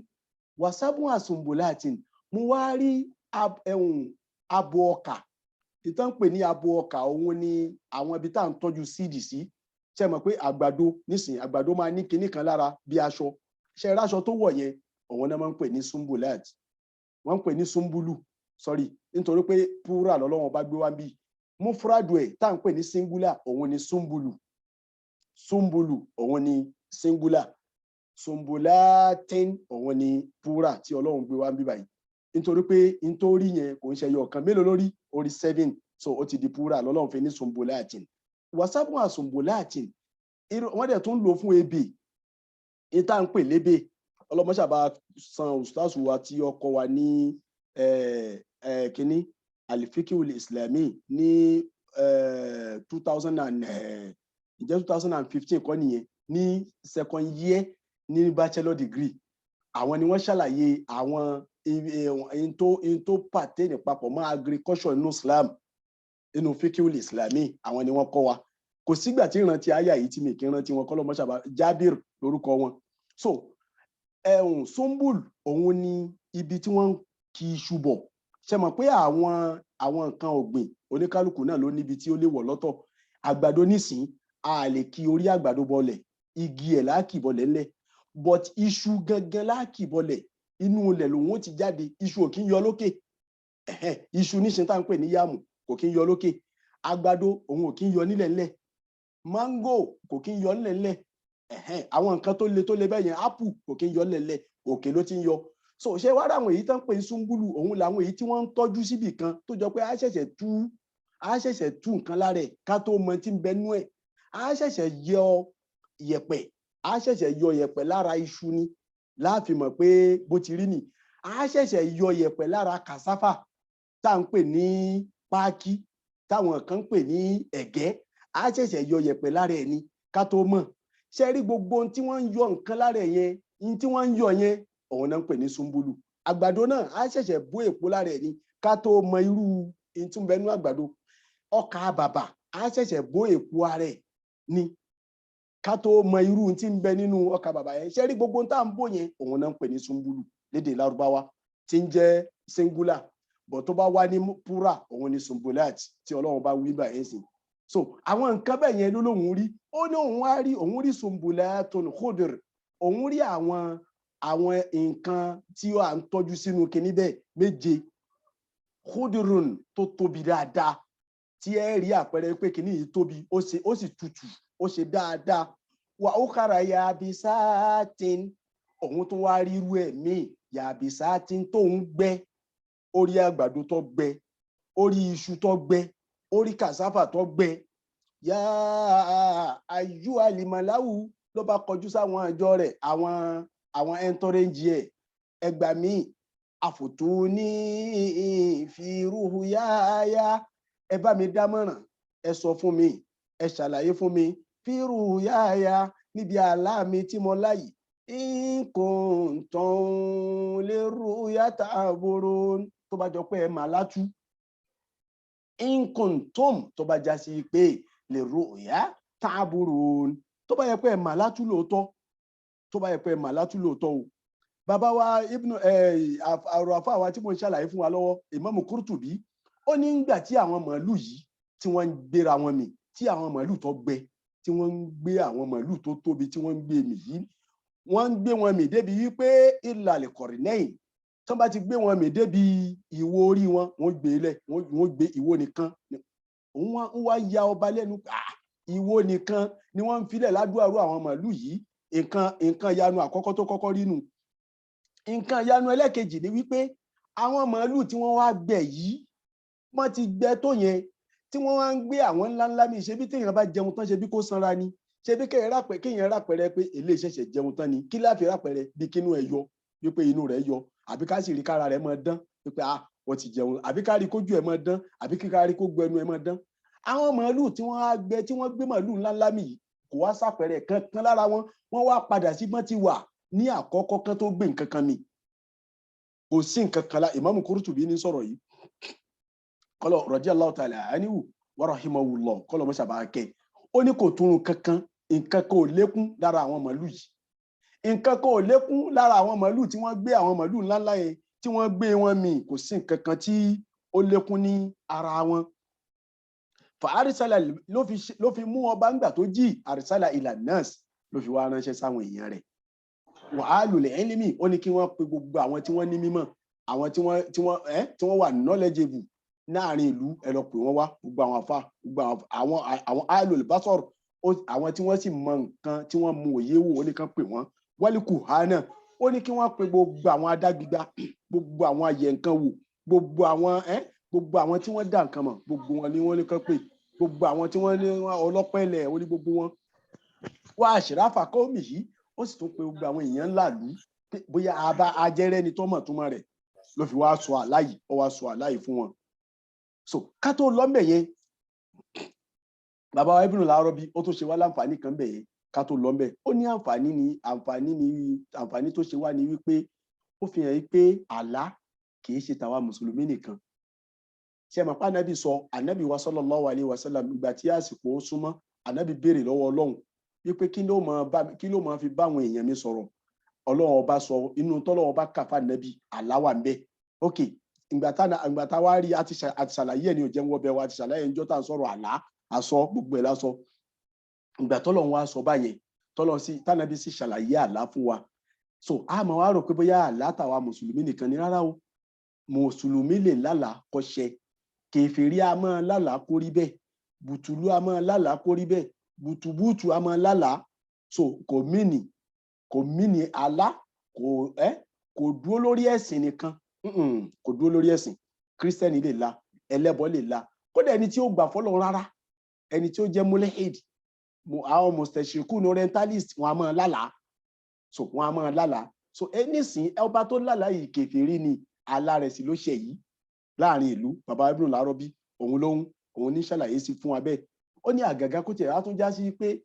wasabun asumbulatin mo wá rí abo ọkà ìtàn pè ní abo ọkà òun ni àwọn ibi tá à ń tọ́jú síìdì sí ṣe mọ̀ pé àgbàdo nísìnyí àgbàdo máa ní kinní kan lára bí aṣọ ṣe ráṣọ tó wọ̀ yẹn òun náà máa ń pè ní sumbulat wọ́n ń pè ní sumbulu sorry nítorí pé plural lọ́lọ́wọ́n bá gbé wá bí mufradu ẹ̀ tá à ń pè ní singular òun ni sumbulu òun ni singular sumbulatin òun ni plural tí Ọlọ́run gbé wá bí báyìí nítorí pé nítorí yẹn kò ń ṣe ẹyọ kan mélòó lórí orí 7 so ó ti di plural lọ́lọ́run fi ní sumbulatin wasabun asumbulatin wọ́n dẹ̀ tún lò fún ebè ìta ń pè lébè ọlọ́mọṣàbá san ustaz wa tí ọkọ wa ní kínní alifikiul islami ní 2015 kọ́ nìyẹn ní second year ní bachelor degree àwọn ni wọ́n ṣàlàyé àwọn into pertain papọ̀ mọ́ agriculture nínú Islam nínú fikiul islami àwọn ni wọ́n kọ́ wa kò sígbà tí ìrántí àyà yìí tí mi kì í rántí wọn kọ́lọ́ mọ́ṣábà Jábìr lórúkọ wọn so sumbul òun ni ibi tí wọ́n kì í ṣubọ̀ ṣe mọ̀ pé àwọn nǹkan ọ̀gbìn oníkálukú náà ló níbi tí ó lè wọ̀ lọ́tọ̀ àgbàdo nísìn a lè kí orí àgbàdo bọlẹ̀ igi ẹ̀ láàkì bọlẹ̀ ńlẹ̀ but iṣu gangan láàkì bọlẹ̀ inú ilẹ̀ lòun ó ti jáde iṣu ò kí ń yọ lókè iṣu níṣẹ́ tá à ń pè ní yàmù kò kí ń yọ lókè àgbàdo òun ò kí ń yọ nílẹ̀ ńlẹ̀ mango kò kí ń yọ nílẹ̀ ńlẹ̀ àwọn nǹkan tó le bẹ́ẹ̀ yẹn apple kò kí ń yọ nílẹ̀ ńlẹ̀ òkè ló ti ń yọ so ṣé wàá rà àwọn èyí tán pé sumbulu òun làwọn èyí tí wọ́n ń tọ́jú síbì kan tó jọ pé a ṣẹ̀ṣẹ̀ tú nǹkan lára ẹ̀ ká tó mọ tí ń bẹnú ẹ̀ a ṣẹ̀ṣẹ̀ yọ yẹ̀pẹ̀ lára iṣu ni láàfin mọ̀ pé bó ti rí ni a ṣẹ̀ṣẹ̀ yọ yẹ̀pẹ̀ lára kàsáfà tá à ń pè ní páàkì táwọn kan ń pè ní ẹ̀gẹ́ a ṣẹ̀ṣẹ̀ yọ yẹ̀pẹ̀ lára ẹ̀ ni ká tó mọ̀ ṣe rí gbogbo ohun tí wọ́n ń yọ nǹkan lára ẹ̀ yẹn ohun tí wọ́n ń yọ yẹn òun náà ń pè ní sumbulu àgbàdo náà a ṣẹ̀ṣẹ̀ bó èpo lára ẹ̀ ni ká tó mọ irú ìtúnbẹ̀nú àgbàdo ọkà bàbà a ṣẹ̀ṣẹ̀ bó èpo ara ẹ̀ ni ká tó mọ irú tí ń bẹ nínú ọkà bàbà yẹn ṣe rí gbogbo tá à ń bò yẹn òun náà ń pè ní sumbulu lédè lárúbáwá tí ń jẹ́ singular bọ̀ tó bá wá ní plural òun ni sumbulat tí Ọlọ́run bá wí báyẹn sìn so àwọn nǹkan bẹ́ẹ̀ yẹn ló lóun rí ó ní òun rí sumbulatun khudr òun rí àwọn nǹkan tí à ń tọ́jú sínú kinní bẹ́ẹ̀ méje khudrun tó tóbi dáadáa tí ẹ rí àpẹẹrẹ pé kinní yìí tóbi ó sì tutù ó ṣe dáadáa wà ó kára yabisatin òun tó wá rí irú ẹ̀ míì yabisatin tó ń gbẹ orí àgbàdo tó gbẹ orí iṣu tó gbẹ orí kàsáfà tó gbẹ yá ayú alimaláwù ló bá kọjú sáwọn àjọ rẹ̀ àwọn ẹntọrẹǹjì ẹgbà míì àfòtú ní ìfirúhu yáyá ẹ bá mi dámọ̀ràn ẹ sọ fún mi ẹ ṣàlàyé fún mi fírúhu yáyá níbi àlá mi tí mo láyìí nǹkan tó ń lérò yàtà àbúrò tó bá jọ pé ẹ mà látú nǹkan tó bá já sí pé lè ro ìyá tààbùrò tó bá yẹ pé ẹ mà látú lóòótọ́ o bàbá wa ibnu àrò àfa wa tí mo ń ṣàlàyé fún wa lọ́wọ́ Imam Qurtubi ó ní ìgbà tí àwọn màálù yìí tí wọ́n ń gbéra wọn mì tí àwọn màálù tó gbẹ tí wọ́n ń gbé àwọn màálù tó tóbi tí wọ́n ń gbé mì yìí wọ́n ń gbé wọn mì débi wípé ìlàlẹ̀ kọ̀rìnẹ́yìn tán bá ti gbé wọn mì débi ìwo orí wọn wọ́n gbé lẹ̀ wọ́n gbé ìwo nìkan òun wá ya ọba lẹ́nu ìwo nìkan ni wọ́n ń filẹ̀ ládùúrú àwọn màálù yìí nǹkan ìyanu àkọ́kọ́ tó kọ́kọ́ rí nù nǹkan ìyanu ẹlẹ́kejì ni wípé àwọn màálù tí wọ́n wá gbẹ yìí wọ́n ti gbẹ tó yẹn tí wọ́n wá ń gbé àwọn ńláńlá mi ṣe bí téèyàn bá jẹun tán ṣe bí kó sanra ni ṣe bí kéèyàn rápẹrẹ pé eléyìí ṣẹ̀ṣẹ̀ jẹun tán ni kí láfi rápẹrẹ bí kínú ẹ yọ wípé inú rẹ̀ yọ àbí ká sì rí kára rẹ̀ máa dán wípé wọ́n ti jẹun àbí kárí kójú ẹ̀ máa dán àbí kárí kó gbẹnu ẹ̀ máa dán. Àwọn màálù tí wọ́n gbé màálù ńláńlá mi yìí kò wá sàpẹrẹ kankan lára wọn, wọ́n wá padà sí bọ́n ti wà ní àkọ́kọ́ kan tó gbé nǹkan kan mi. Kò sí nǹkan kan la Imam Qurtubi ní sọ̀rọ̀ yìí kọ́lọ̀ radiyallahu ta'ala anhu wa rahimahullah kọ́lọ̀ mọ́ sábà kẹ́. Ó ní kò túrun kankan, nǹkan kan ò lékún lára àwọn màálù yìí. Nǹkan kan ò lékún lára àwọn màálù tí wọ́n gbé àwọn màálù ńláńlá yẹn tí wọ́n gbé wọn mì, kò sí nǹkan kan tí ó lékún ní ara wọn. Fa arsala ló fi mú ọba ńgbà tó jí arsala ila nas ló fi wá ránṣẹ́ sáwọn èèyàn rẹ̀. Wa alul ilmi ó ní kí wọ́n pe gbogbo àwọn tí wọ́n ní mímọ̀, àwọn tí wọ́n wà knowledgeable láàrin ìlú, ẹ lọ pè wọ́n wá, gbogbo àwọn àfà, gbogbo àwọn alul basar, àwọn tí wọ́n sì mọ nǹkan tí wọ́n mú òye wò, ó ní kán pè wọ́n. Wal kuhana ó ní kí wọ́n pe gbogbo àwọn adágbígbá, gbogbo àwọn ayẹ nǹkan wò, gbogbo àwọn tí wọ́n dá nǹkan mọ̀, gbogbo wọn ni wọ́n ní kán pè, gbogbo àwọn tí wọ́n ní ọlọ́pẹ̀lẹ̀, ó ní gbogbo wọn. Wá àṣìráfà kọ́ọ̀mì yìí ó sì tún pe gbogbo àwọn èèyàn ńlá lù bóyá ajẹ́rẹ́ ni tọ́mọ̀ túmọ̀ rẹ̀ ló fi wá sọ àláyì, ó wá sọ àláyì fún wọn. So ká tó lọ ńbẹ̀ yẹn, bàbá wa Ibn al-Arabi ó tún ṣe wá láǹfààní kan ńbẹ̀ yẹn ká tó lọ ńbẹ̀. Ó ní àǹfààní tó ṣe wá ní wípé ó fi hàn pé àlá kì í ṣe tàwa mùsùlùmí nìkan. Ṣé mọ̀ pé ànábì sọ, ànábì wa sallallahu alaihi wasallam ìgbà tí àsìkò ó súnmọ́, ànábì béèrè lọ́wọ́ Ọlọ́run wípé kí ló máa fi bá àwọn èèyàn mi sọ̀rọ̀. Ọlọ́run ọba sọ inú tọ́lọ́run ọba kàfà ànábì àlá wà ńbẹ̀. Ok, ìgbà tá wá rí àti ṣàlàyé ẹ̀ ní òjẹ́ wọ́n bẹ wa àti ṣàlàyé ẹjọ́ tá à ń sọ̀rọ̀ àlá àsọ gbogbo ẹ̀ lásọ. Ìgbà tọ́lọ́run wá sọ báyẹn tánàbí sì ṣàlàyé àlá fún wa. So a máa wá rò pé bóyá àlá tàwa mùsùlùmí nìkan ni, rárá o. Mùsùlùmí lè lálàá kó ṣẹ, kèfèrí a máa lálàá kó rí bẹ́ẹ̀, bùtùlù a máa lálàá kó rí bẹ́ẹ̀, bùtùbùtù a máa lálàá. So kò mìíní àlá kò dúró lórí ẹ̀sìn nìkan, kò dúró lórí ẹ̀sìn. Kírísítẹ́nì lè la, ẹlẹ́bọ lè la, kódà ẹni tí ó gbà fọ́lọ́run rárá, ẹni tí ó jẹ́ mulhid, àwọn mustashriqun orientalist, wọn a máa lálàá. So wọn a máa lálàá. So nísìn ọba tó lálàá yìí kèfèrí ni, àlá rẹ̀ sì ló ṣe yìí láàrin ìlú. Bàbá Ibn al-Arabi òun ní ṣàlàyé sí fún wa bẹ́ẹ̀. Ó ní àgàgà kó tiẹ̀ á tún já sí pé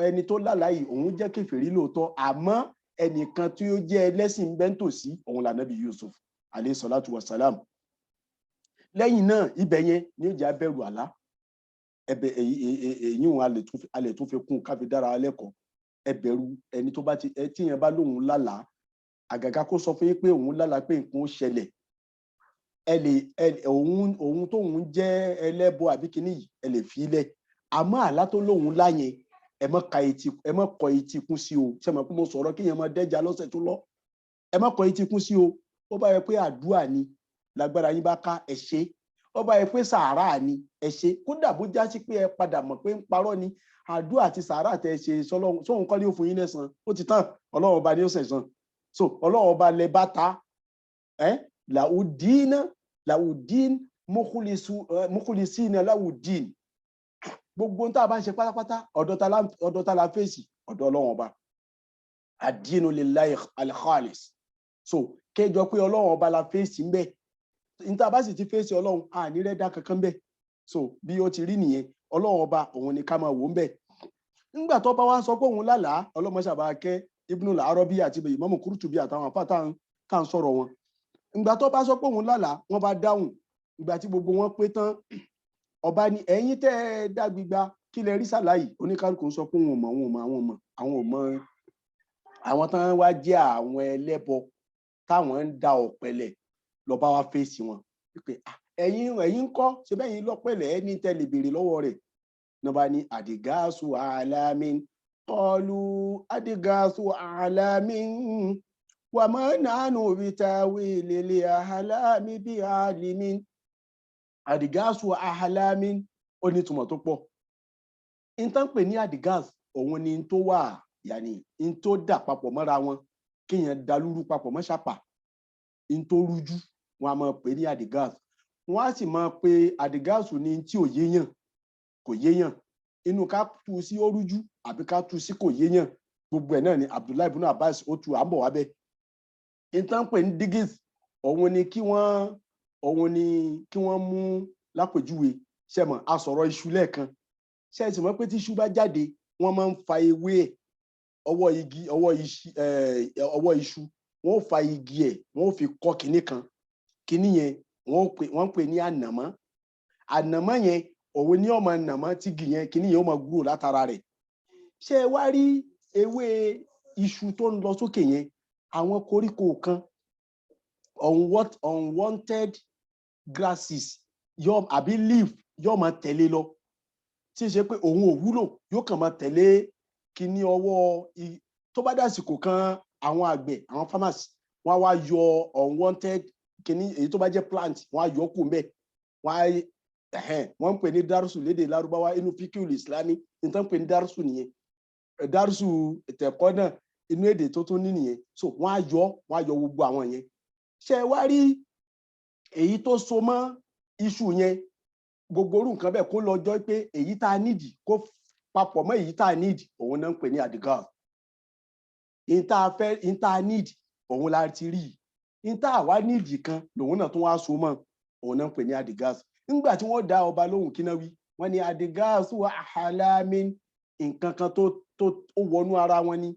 ẹni tó lálàá yìí òun jẹ́ kèfèrí lóòótọ́, àmọ́ ẹnìkan tí ó jẹ́ ẹlẹ́sìn bẹ́ntòsí òun lànàbí Yusuf alayhi salatu wa salam. Lẹ́yìn náà ibẹ̀ yẹn ni ó jẹ́ abẹ́rù àlá. Èyí wọn a lè tún fi kún ká fi dára lẹ́kọ̀ọ́. Ẹ bẹ̀rù ẹni tó bá tí yẹn bá lóun lálàá, àgàgà kó sọ fún yín pé òun lálàá pé nǹkan ó ṣẹlẹ̀, òun tóun jẹ́ ẹlẹ́bọ àbí kíní yìí ẹ lè fi ilẹ̀. Àmọ́ àlá tó lóun láyẹn ẹ má kọ etí kún sí o. Ṣé mo pé mo sọ̀rọ̀ kí yẹn máa dẹ́jà lọ́sẹ̀ tó lọ, ẹ má kọ etí kún sí o. Ó bá yẹ pé àdúrà ni lágbára yín bá ká ẹ ṣe, ó bá yẹ pé sàárà ni ẹ ṣe. Kódà bó já sí pé ẹ padà mọ̀ pé ń parọ́ ni, àdúrà àti sàárà tẹ ṣe sóhun kọ́ ni ó fún yín lẹ́san, ó ti tán. Ọlọ́run ọba ni ó sẹ̀san. So ọlọ́run ọba lẹ bá ta làwùdín mukhlisina làwùdín. Gbogbo ń tá a bá ń ṣe pátápátá ọ̀dọ̀ ta la fèsì, ọ̀dọ̀ ọlọ́run ọba. Ad-dinu lillahi al-khalis. So kéjọ pé ọlọ́run ọba la fèsì ń bẹ, ní tá a bá sì ti fèsì ọlọ́run àní rẹ́dá kankan bẹ. So bí ó ti rí nìyẹn, ọlọ́run ọba òun ni ká máa wò ń bẹ. Nígbà tó bá wá sọ pé òun lálàá, ọlọ́mọ ṣàbá kẹ́ Ibn al-Arabi àti Imam Qurtubi àtàwọn àfáà tá à ń sọ̀rọ̀ wọn. Ìgbà tó bá sọ pé òun lálàá, wọ́n bá dáhùn. Ìgbà tí gbogbo wọn pé tán, ọba ní ẹ̀yin tẹ́ ẹ dá gbígba kí lẹ rí sàlàyé. Oníkálukú ń sọ pé òun ò mọ̀. Àwọn tán wá jẹ́ àwọn ẹlẹ́bọ táwọn ń da ọ̀pẹ̀lẹ̀ lọ́ba wá fèsì wọn. Ẹ̀yin ńkọ́ ṣe bẹ́yìn lọ́pẹ̀lẹ̀ ẹni tẹ́ lè béèrè lọ́wọ́ rẹ̀. Nọba ní àdìgáàsù àlámín, qalu àdìgáàsù àlámín wa ma nahnu bitawili ahlami bi alimin. Àdìgáàsù àlámín ó ní ìtumọ̀ tó pọ̀. In tán pè ní àdìgáàsù òun ni tó wà yàní in tó dà papọ̀ mọ́ra wọn, kéèyàn dalúrú papọ̀ mọ́ ṣàpà, in tó rújú wọn a máa pè ní àdìgáàsù. Wọ́n á sì máa pe àdìgáàsù ní tí ò yéèyàn, kò yéèyàn, inú ká tú sí ó rújú àbí ká tú sí kò yéèyàn. Gbogbo ẹ̀ náà ni Abdullahi ibn Abbas ó tu àbọ̀ wá bẹ́ẹ̀. In tán pè ní dígìs òun ni kí wọ́n òun ni kí wọ́n mú lápèjúwe ṣẹ̀mọ̀ a sọ̀rọ̀ iṣu lẹ́ẹ̀kan ṣe é sì mọ̀ pé tí iṣu bá jáde wọ́n máa ń fa ewé ẹ̀ ọwọ́ iṣu wọ́n ó fa igi ẹ̀ wọ́n ó fi kọ́ kinní kan kinní yẹn wọ́n ń pè ní ànàmọ́ yẹn òun ní ọmọ ànàmọ́ tígi yẹn kinní yẹn ó máa gbúrò látara rẹ̀ ṣé ẹ wá rí ewé iṣu tó ń lọ sókè yẹn àwọn koríko kan unwanted grasses àbí leaf yóò máa tẹ̀lé lọ tí ṣe pé òun ò wúlò yóò kàn máa tẹ̀lé kíní ọwọ́ tó bá dàsìkò kan àwọn àgbẹ̀ àwọn farmers wọ́n wá yọ unwanted kíní èyí tó bá jẹ́ plant wọ́n á yọ kù mbẹ̀ wọ́n ń pè ní dárúsù lédè lárúbáwá inú fíkìlì ìsìlámì nítorí pé ní dárúsù nìyẹn dárúsù tẹ̀kọ́ náà inú èdè tó tún ní nìyẹn so wọ́n á yọ gbogbo àwọn yẹn ṣé ẹ wá rí èyí tó so mọ́ iṣu yẹn gbogbo orú nǹkan bẹ́ẹ̀ kó lọ́jọ́ pé èyí tá a nídìí kó papọ̀ mọ́ èyí tá a nídìí òun náà ń pè ní adigal èyí tá a nídìí òun la ti rí èyí tá a wá nídìí kan lòun náà tún wá so mọ́ òun náà ń pè ní adigal nígbà tí wọ́n dá ọba lóhùn kí náà wí wọ́n ní adigal wa ahalamin nǹkan kan tó wọnú ara wọn ni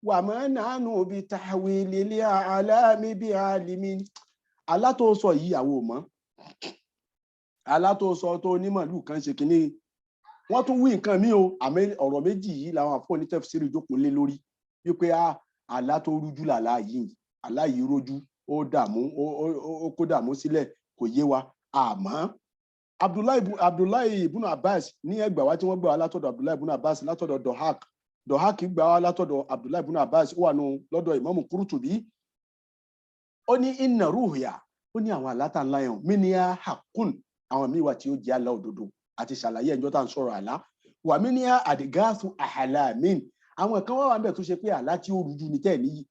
wà máa nánú bí tahwili li alami bí alimin alátòsọ yìí àwọn ò mọ̀ alátòsọ tó onímọ̀lú kan ṣe kínní wọ́n tún wí nǹkan mí o àmì ọ̀rọ̀ méjì yìí làwọn àfọ onítẹ̀fsírì jókòó lé lórí wípé àlá tó rújú làlá yìí àlá yìí rójú ó dààmú ó kó dààmú sílẹ̀ kò yé wa àmọ́ Abdullahi ibn Abbas ní ẹgbàá wa tí wọ́n gbà wá látọ̀dọ̀ Abdullahi ibn Abbas látọ̀dọ̀ Dohak gbà wá látọ̀dọ̀ Abdullahi ibn Abbas ó wà nù lọ́dọ̀ Imam Qurtubi ó ní inna ruhya ó ní àwọn àlá tá ńlá yẹn mí ní hakun àwọn míì wà tí ó jẹ́ àlá òdodo àti ṣàlàyé ẹjọ́ tá à ń sọ̀rọ̀ àlá wà mí ní àdìgáàsù àhàlámìn àwọn kan wà bẹ́ẹ̀ tó ṣe pé àlá tí ó rújú ní tẹ́ẹ̀ níyì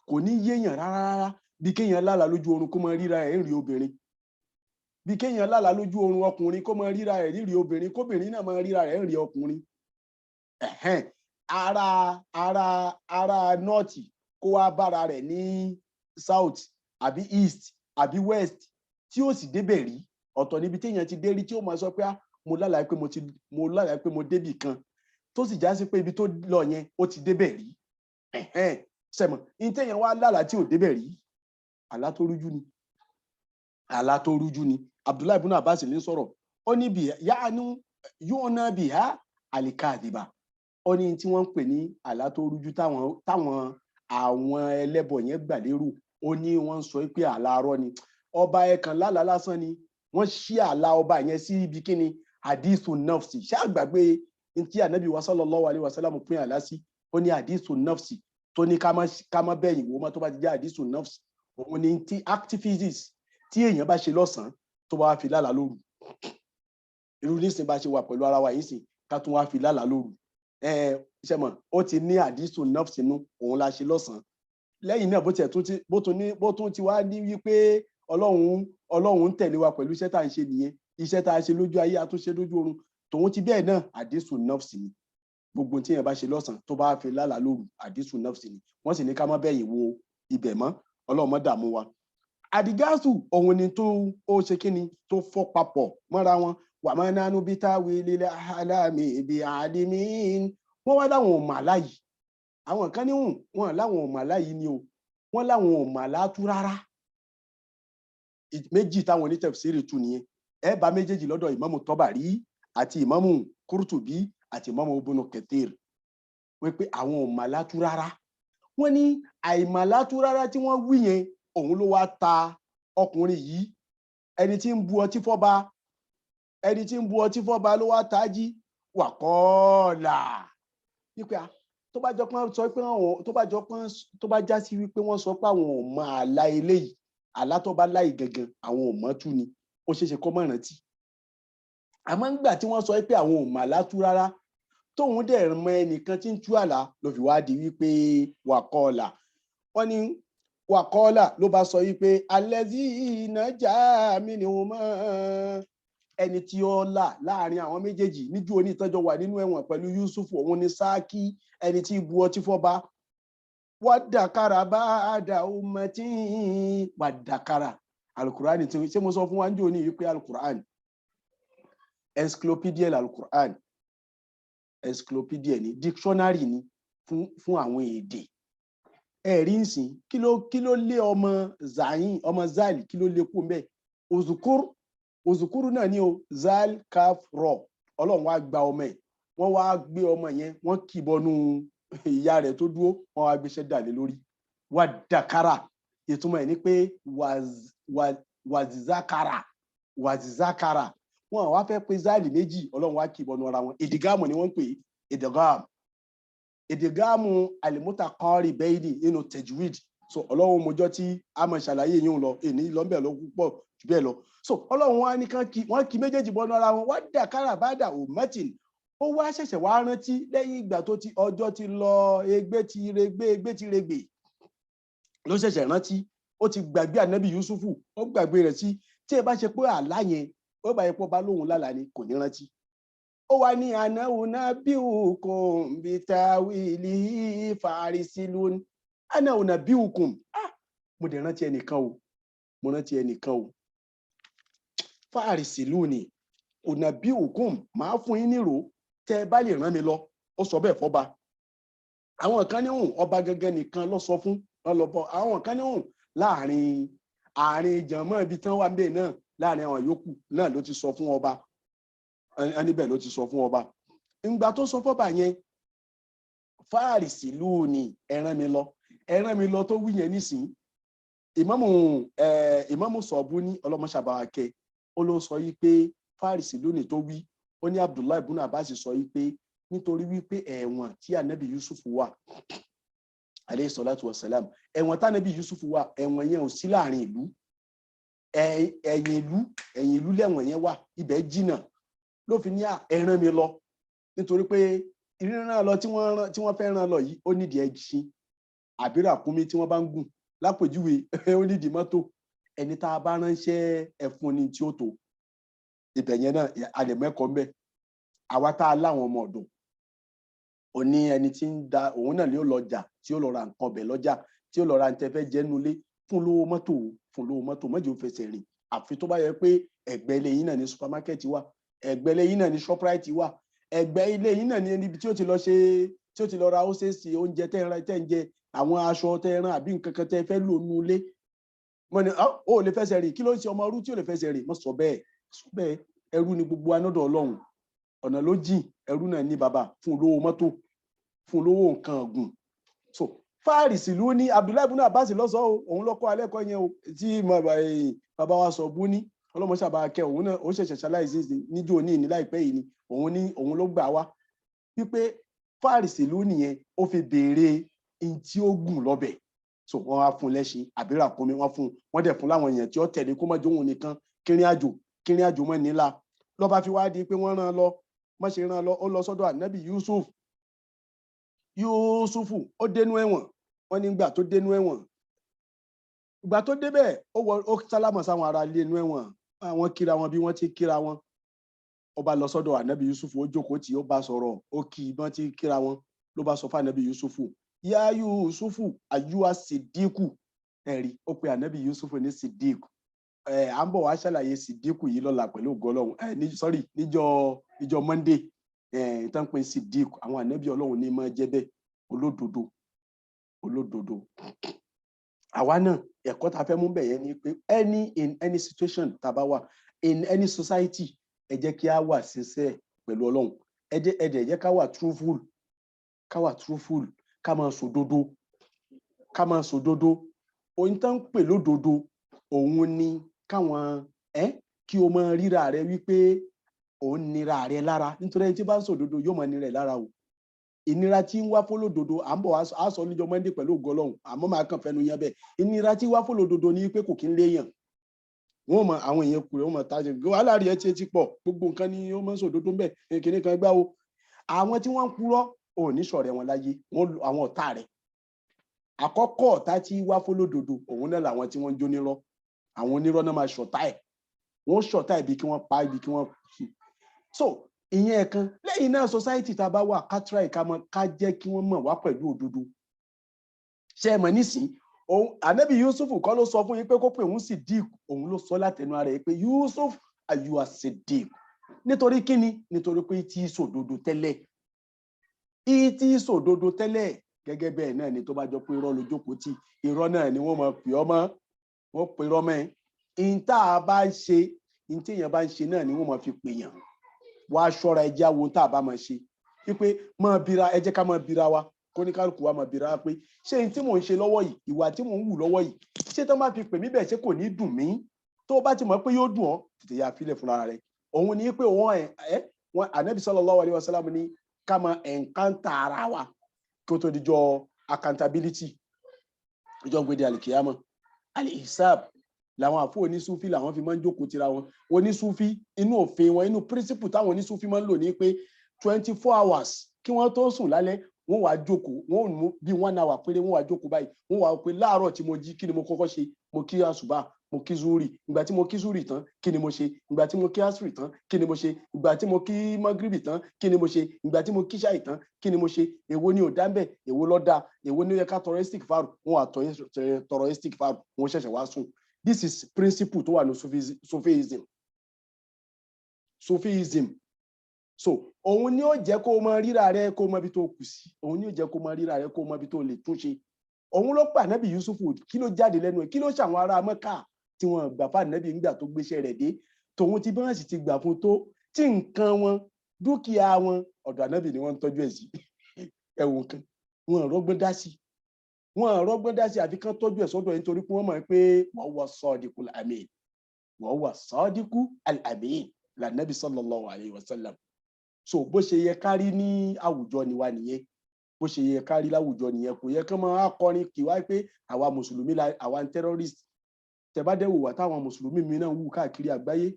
kò ní yéèyàn rárá bí kéèyàn lálàá lójú oorun kó máa ríra ẹ̀ ń rí obìnrin bí kéèyàn lálàá lójú oorun ọkùnrin kó máa ríra ẹ̀ rírí obìnrin kóbìnrin náà máa ríra ẹ̀ ń rí ọkùnrin ara nọ́ọ̀tì kó wá bára rẹ̀ ní south àbí east àbí west tí ó sì débẹ̀ rí ọ̀tọ̀ níbi téèyàn ti dé rí tí ó máa sọ pé mo lálàá pé mo débì kan tó sì já sí pé ibi tó lọ yẹn ó ti débẹ̀ rí sẹ́mọ̀ ní téèyàn wá lálàá tí ò débẹ̀ rí àlá tó rújú ni Abdullahi ibn Abbas ní sọ̀rọ̀ ó ní bí yáàánú yóò ná bí ha àlìká àdìbà ó ní tí wọ́n ń pè ní àlá tó rújú táwọn àwọn ẹlẹ́bọ yẹn gbà lérò ó ní wọ́n ń sọ pé àlá arọ́ ni ọba ẹ̀kan lálàá lásán ni wọ́n ṣí àlá ọba yẹn sí ibi kíni hadithu nafsi ṣé àgbàgbé tí ànábì wa sallallahu alaihi wasallam pín àlá sí ó ní hadithu nafsi tó ní ká má bẹ́yìn wò má tó bá ti jẹ́ hadithu nafsi òun ni tí activities tí èèyàn bá ṣe lọ́sàn-án tó bá wá fi lálàá lóru irú nísìnyí bá ṣe wà pẹ̀lú ara wa yìí sìn ká tún wá fi lálàá lóru ṣe mọ̀ ó ti ní hadithu nafsi nú òun la ṣe lọ́sàn-án lẹ́yìn náà bó tún ti wá ní wípé ọlọ́run ń tẹ̀lé wa pẹ̀lú iṣẹ́ tá à ń ṣe nìyẹn iṣẹ́ tá a ṣe lójú ayé àtúnṣe lójú oorun tòun ti bẹ́ẹ̀ náà àdísù nọ́ọ̀sì ni gbogbo tí yẹn bá ṣe lọ́sàn tó bá fi lálàá lóru àdísù nọ́ọ̀sì ni wọ́n sì ní ká má bẹ́yìn wo ibẹ̀ mọ́ ọlọ́run má dààmú wa. àdìgáàsù òun ni tó ó ṣe kí ni tó fọ́ papọ̀ mọ́ra wọn wà máa nánú bí táwé lílẹ̀ aláàmì ibi àdìmí wọ́n wá láwọn ò mà láyìí àwọn kan ní wọn láwọn ò mà láyìí ni o wọ́n láwọn ò mà látú rárá méjì táwọn onítẹ̀fsírì tú nìyẹn ẹ bá méjèèjì lọ́dọ̀ ìmámù Tọ́bàrí àti ìmámù Kúrútùbí àti ìmámù Ibnu Kathir wípé àwọn ò mà látú rárá wọ́n ní àìmàlátú rárá tí wọ́n wí yẹn òun ló wá ta ọkùnrin yìí ẹni tí ń bu ọtí fọ́ba ló wá tají wàkọ́ọ̀là wípé tó bá já sí wípé wọ́n sọ pé àwọn ò mà àlá eléyìí àlá tó bá láì gangan àwọn ò mọ̀ tú ni ó ṣeéṣe kó má rántí àmọ́ nígbà tí wọ́n sọ pé àwọn ò mà látú rárá tóun dẹ̀ mọ ẹnìkan tí ń tú àlá ló fi wá di wípé wàkọ́ọ̀là wọ́n ní wàkọ́ọ̀là ló bá sọ wípé allazina jaa minhuma ẹni tí ó là láàrin àwọn méjèèjì níjú onítọ́jọ́ wà nínú ẹ̀wọ̀n pẹ̀lú Yusuf òun ni Sáàkì ẹni tí bu ọtí fọ́ba wàdàkàrà bá àdà ọmọtí wàdàkàrà alukur'an tí ṣé mo sọ fún wa ń jò ní wípé alukur'an encyclopedia alukur'an encyclopedia ni dictionary ni fún àwọn èdè ẹ̀rí nsìn kí ló lé ọmọ zayin ọmọ zal kí ló lé kú mbẹ òzùkúrú náà ni o zal kaf rọ Ọlọ́run wá gba ọmọ ẹ̀ wọ́n wá gbé ọmọ yẹn wọ́n kì bọnú ìyá rẹ̀ tó dúró wọ́n wá gbéṣẹ́ dà lé lórí wà dàkárà ìtumọ̀ ẹ̀ ni pé wàzìzákàrà wọ́n wá fẹ́ pé záàlì méjì Ọlọ́run wá kì bọnú ara wọn ìdìgáàmù ni wọ́n ń pè ìdìgáàmù àlìmútàkọ́rì bẹ́ẹ̀dì nínú tajwid so Ọlọ́run mojọ́ tí a mọ̀ ṣàlàyé yìí ń lọ èní lọ́nbẹ̀ ló púpọ̀ jù bẹ́ẹ̀ lọ so Ọlọ́run wá ní wọ́n kì méjèèjì bọnú ara wọn wá dàkárà bá dà ò mẹ́tìn ó wá ṣẹ̀ṣẹ̀ wá rántí lẹ́yìn ìgbà tó ti ọjọ́ ti lọ egbé ti regbè ló ṣẹ̀ṣẹ̀ rántí ó ti gbàgbé ànábì Yusufu ó gbàgbé rẹ̀ sí tí ẹ bá ṣe pé àlá yẹn ó bá yẹ pé ọba lóhùn lálàá ni kò ní rántí ó wá ní anáwó náà bí òkun bí táwìlì fàrísílùn anáwó náà bí òkun mo dẹ̀ rántí ẹnìkan o fàrísílùn ni ọ̀nà bí òkun máa fún yín nírò tẹ́ ẹ bá lè rán mi lọ ó sọ bẹ́ẹ̀ fọ́ba àwọn kan ní òun ọba gẹ́gẹ́ nìkan ló sọ fún ọlọ́bọ̀ àwọn kan ní òun àárín ìjànmọ́ ibi tán wà níbẹ̀ náà láàrin àwọn yòókù náà ló ti sọ fún ọba níbẹ̀ ló ti sọ fún ọba ìgbà tó sọ fọ́ba yẹn fáàrìsì lù ní ẹran mi lọ tó wí yẹn nísìnyí ìmámù sọ̀bù ní ọlọ́mọṣàbáwákẹ́ ó ló sọ yìí pé fáàrìsì lónìí tó wí ó ní Abdullahi ibn Abbas sọ yìí pé nítorí wípé ẹ̀wọ̀n tí ànábì Yusuf wà alayhi salatu wassalam ẹ̀wọ̀n tí ànábì Yusuf wà ẹ̀wọ̀n yẹn ò sí láàrin ìlú ẹ̀yìn ìlú lẹ́wọ̀n yẹn wà ibẹ̀ jìnnà ló fi ní ẹran mi lọ nítorí pé ìrìnrìn lọ tí wọ́n fẹ́ ràn lọ yìí ó nídìí ẹṣin àbí ràkúnmí tí wọ́n bá ń gùn lápèjúwe ó nídìí mọ́tò ẹni tá a bá ránṣẹ́ ẹ̀fún ni tí ó tó ibẹ̀ yẹn náà àdèmẹ́kọ̀ọ́ mbẹ́ àwa tá a láwọn ọmọ ọ̀dọ̀ òní ẹni tí ń da òun náà ni ó lọ jà tí ó lọ ra nǹkan ọbẹ̀ lọ́jà tí ó lọ ra nǹkan fẹ́ jẹ́ nulẹ̀ fún lówó mọ́tò mọ́jọ́ fẹsẹ̀ rìn àfi tó bá yẹ pé ẹ̀gbẹ́ ilé yín náà ní supermarket wà ẹ̀gbẹ́ ilé yín náà ní shoprite wà ẹ̀gbẹ́ ilé yín náà ní ibi tí ó ti lọ ṣe tí ó ti lọ ra óṣèṣì oúnjẹ tẹ́ ń jẹ àwọn aṣọ tẹ́ rán àbí nǹkan kan tẹ́ fẹ́ lò nulẹ̀ mọ́ ni ó lè fẹsẹ̀ rìn kí ló ń ṣe ọmọ ọrú tí ó lè fẹsẹ̀ rìn mọ́ sọ bẹ́ẹ̀ ẹrú ni gbogbo anọ́dọ̀ Ọlọ́run ọ̀nà ló jìn ẹrú náà ní bàbá fún olówó mọ́tò fún olówó nǹkan ọ̀gùn so fáàrìsì ló ní Abdullahi ibn Abbas lọ́sọ̀ òun lọ́kọ́ alẹ́kọ́ yẹn o tí bàbá wa sọ bú ní ọlọ́mọṣàbákẹ́ òun náà ó ṣẹ̀ṣẹ̀ ṣaláìsí níjó ní láìpẹ́ yìí ni òun ló gbà wá wípé fáàrìsì ló nìyẹn ó fi béèrè in tí ó gùn lọ́bẹ̀ so wọ́n wá fún lẹ́ṣin àbí ràkúnmí wọ́n dẹ̀ fún láwọn èèyàn tí ó tẹ̀lé kó má jóhun nìkan kírin àjò mọ́ nílá lọ́ba fi wá di pé wọ́n rán lọ wọ́n ṣe rán lọ ó lọ sọ́dọ̀ ànábì Yusufu ó dénú ẹ̀wọ̀n wọ́n ní ìgbà tó dénú ẹ̀wọ̀n ìgbà tó débẹ̀ ó sálámọ̀ sáwọn ará ilé inú ẹ̀wọ̀n àwọn kíra wọn bí wọ́n ti kíra wọn ó bá lọ sọ́dọ̀ ànábì Yusufu ó jókòó tí ó bá sọ̀rọ̀ ó kì í bọ́n ti kíra wọn ló bá sọ fún ànábì Yusufu yá Yusufu ayúwa Sidiku ẹ̀rí ó pe ànábì Yusufu ní Sidiku à ń bọ̀ wá ṣàlàyé Sidiku yìí lọ́la pẹ̀lú ògo Ọlọ́run níjọ́ Monday tán pé Sidiku àwọn ànábì Ọlọ́run ní máa jẹ́ bẹ́ẹ̀ olódodo àwa náà ẹ̀kọ́ tá a fẹ́ mú bẹ̀ yẹn ni pé in any situation tá a bá wà in any society ẹ jẹ́ kí a wà sincere pẹ̀lú Ọlọ́run ẹ jẹ́ ká wà truthful ká máa sòdodo ohun tán pè lódodo òun ni káwọn kí o máa ríra rẹ wípé òun nira rẹ lára nítorí ẹni tí bá ń sòdodo yóò máa nira ẹ lára o ìnira tí ń wá fólódodo à ń bọ̀ á sọ níjọ́ Monday pẹ̀lú ògo Ọlọ́run àmọ́ máa kàn fẹnu yẹn bẹ́ẹ̀ ìnira tí wá fólódodo ni pé kò kí ń léèyàn wọn mọ àwọn èèyàn kúrẹ wọn mọ tájẹ wàhálà rí ẹ tí pọ̀ gbogbo nǹkan ni ó máa ń sòdodo ń bẹ kékeré kan gbá o àwọn tí wọ́n ń purọ́ ò ní ṣọ̀rẹ́ wọn láyé wọn àwọn ọ̀tá rẹ̀ àkọ́kọ́ ọ̀tá tí wá fólódodo òun náà làwọn tí wọ́n ń jónírọ́ àwọn onírọ́ náà máa ṣọ̀tá ẹ̀ wọ́n ṣọ̀tá ibi kí wọ́n pa ibi kí wọ́n so ìyẹn ẹ̀kan lẹ́yìn náà society tá a bá wà ká try ká jẹ́ kí wọ́n mọ̀ wá pẹ̀lú òdodo ṣe é mọ̀ nísìn Ànábì Yusuf kọ́ ló sọ fún yín pé kó pè òun Siddiq, òun ló sọ látẹnu ara ẹ̀ pé Yusuf ayuwa Siddiq. Nítorí kíni? Nítorí pé tí sòdodo tẹ́lẹ̀, gẹ́gẹ́ bẹ́ẹ̀ náà ni tó bá jọ pé irọ́ ló jókòó tì, irọ́ náà ni wọ́n máa pè ọ́ mọ́, wọ́n pè ọ́ mọ́ ẹ̀. Ìntà bá ń ṣe, ìntì èèyàn bá ń ṣe náà ni wọ́n máa fi pèèyàn. Wàá ṣọ́ra ẹja wo tá a bá máa ṣe. Wípé máa bira, ẹ jẹ́ ká máa bira wa, kó ní kálukú wa máa bira wa pé ṣé n tí mò ń ṣe lọ́wọ́ yìí, ìwà tí mò ń wù lọ́wọ́ yìí, ṣé tó máa fi pè mí bẹ́ẹ̀ ṣé kò ní dùn mí? Tó bá ti mọ̀ pé yóò dùn ọ́, tètè ya fílẹ̀ fúnra rẹ̀. Òun ni pé wọn Ànábì sallallahu alaihi wasallam ní ká máa encounter ara wa kó tó dijọ́ accountability, ìjọ gbèdé alikiyama, al-hisab làwọn àfọ onísúfí làwọn fi máa ń jókòó tira wọn. Onísúfí inú òfin wọn, inú principle táwọn onísúfí máa ń lò ní pé 24 hours kí wọ́n tó sùn lálẹ́, wọ́n wá jókòó, wọ́n mú bí 1 hour péré, wọ́n wá jókòó báyìí, wọ́n wá pé láàárọ̀ tí mo jí kí ni mo kọ́kọ́ ṣe? Mo kí àsùbá, mo kí zuri, ìgbà tí mo kí zuri tán kí ni mo ṣe? Ìgbà tí mo kí asri tán kí ni mo ṣe? Ìgbà tí mo kí magribi tán kí ni mo ṣe? Ìgbà tí mo kí ṣáì tán kí ni mo ṣe? Èwo ni ò dá ńbẹ̀, èwo ló dá, èwo ni ó yẹ ká tọrọ istighfar, wọ́n wá tọrọ istighfar, wọ́n ṣẹ̀ṣẹ̀ wá sùn. This is principle tó wà ní Sufism. So òun ni ó jẹ́ kó mọ ríra rẹ, kó mọ ibi tó kù sí, òun ni ó jẹ́ kó mọ ríra rẹ, kó mọ ibi tó lè túnṣe. Òun ló pa Ànábì Yusuf, kí ló jáde lẹ́nu ẹ̀, kí ló ṣàwọn ará Mẹ́kà tí wọ́n gbà fún Ànábì nígbà tó gbéṣẹ́ rẹ̀ dé, tòun ti bí wọ́n sì ti gbà fún tó, tí nǹkan wọn, dúkìá wọn, ọ̀dọ̀ Ànábì ni wọ́n ń tọ́jú ẹ̀ sí. Ẹ̀wọ̀n kan wọn rọ́gbọ́n dá sí, àfi kán tọ́jú ẹ̀ sọ́dọ̀ nítorí pé wọ́n mọ̀ pé wọ́n wà sadiqul amin, wọ́n wà sadiqul amin l'Ànábì sallallahu alayhi wa sallam. So bó ṣe yẹ kárí ní àwùjọ ni wá nìyẹn, bó ṣe yẹ kárí láwùjọ nìyẹn. Kò yẹ kán máa kọrin kì wá pé àwa mùsùlùmí àwa ń terrorist. Tẹ́ bá dẹ̀ wò wá táwọn mùsùlùmí mi náà wù káàkiri àgbáyé,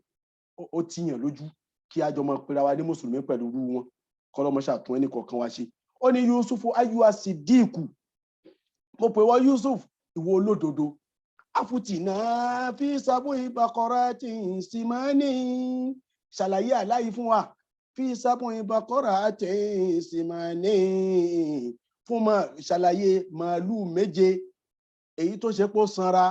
ó tiyàn lójú kí a jọ máa pera wa ní mùsùlùmí pẹ̀lú irú wọn. Kọ́lọ́mọ ṣàtún ẹnì kọ̀ọ̀kan wá ṣe. Ó ní Yusufu ayuwa Siddiq, mo pè wọ́n Yusuf ìwọ olódodo. Afutina fi sab'i baqaratin simani, ṣàlàyé àláyé fún wa. Fi sab'i baqaratin simani, fún ma ṣàlàyé màálù méje èyí tó ṣe pé ó sanra,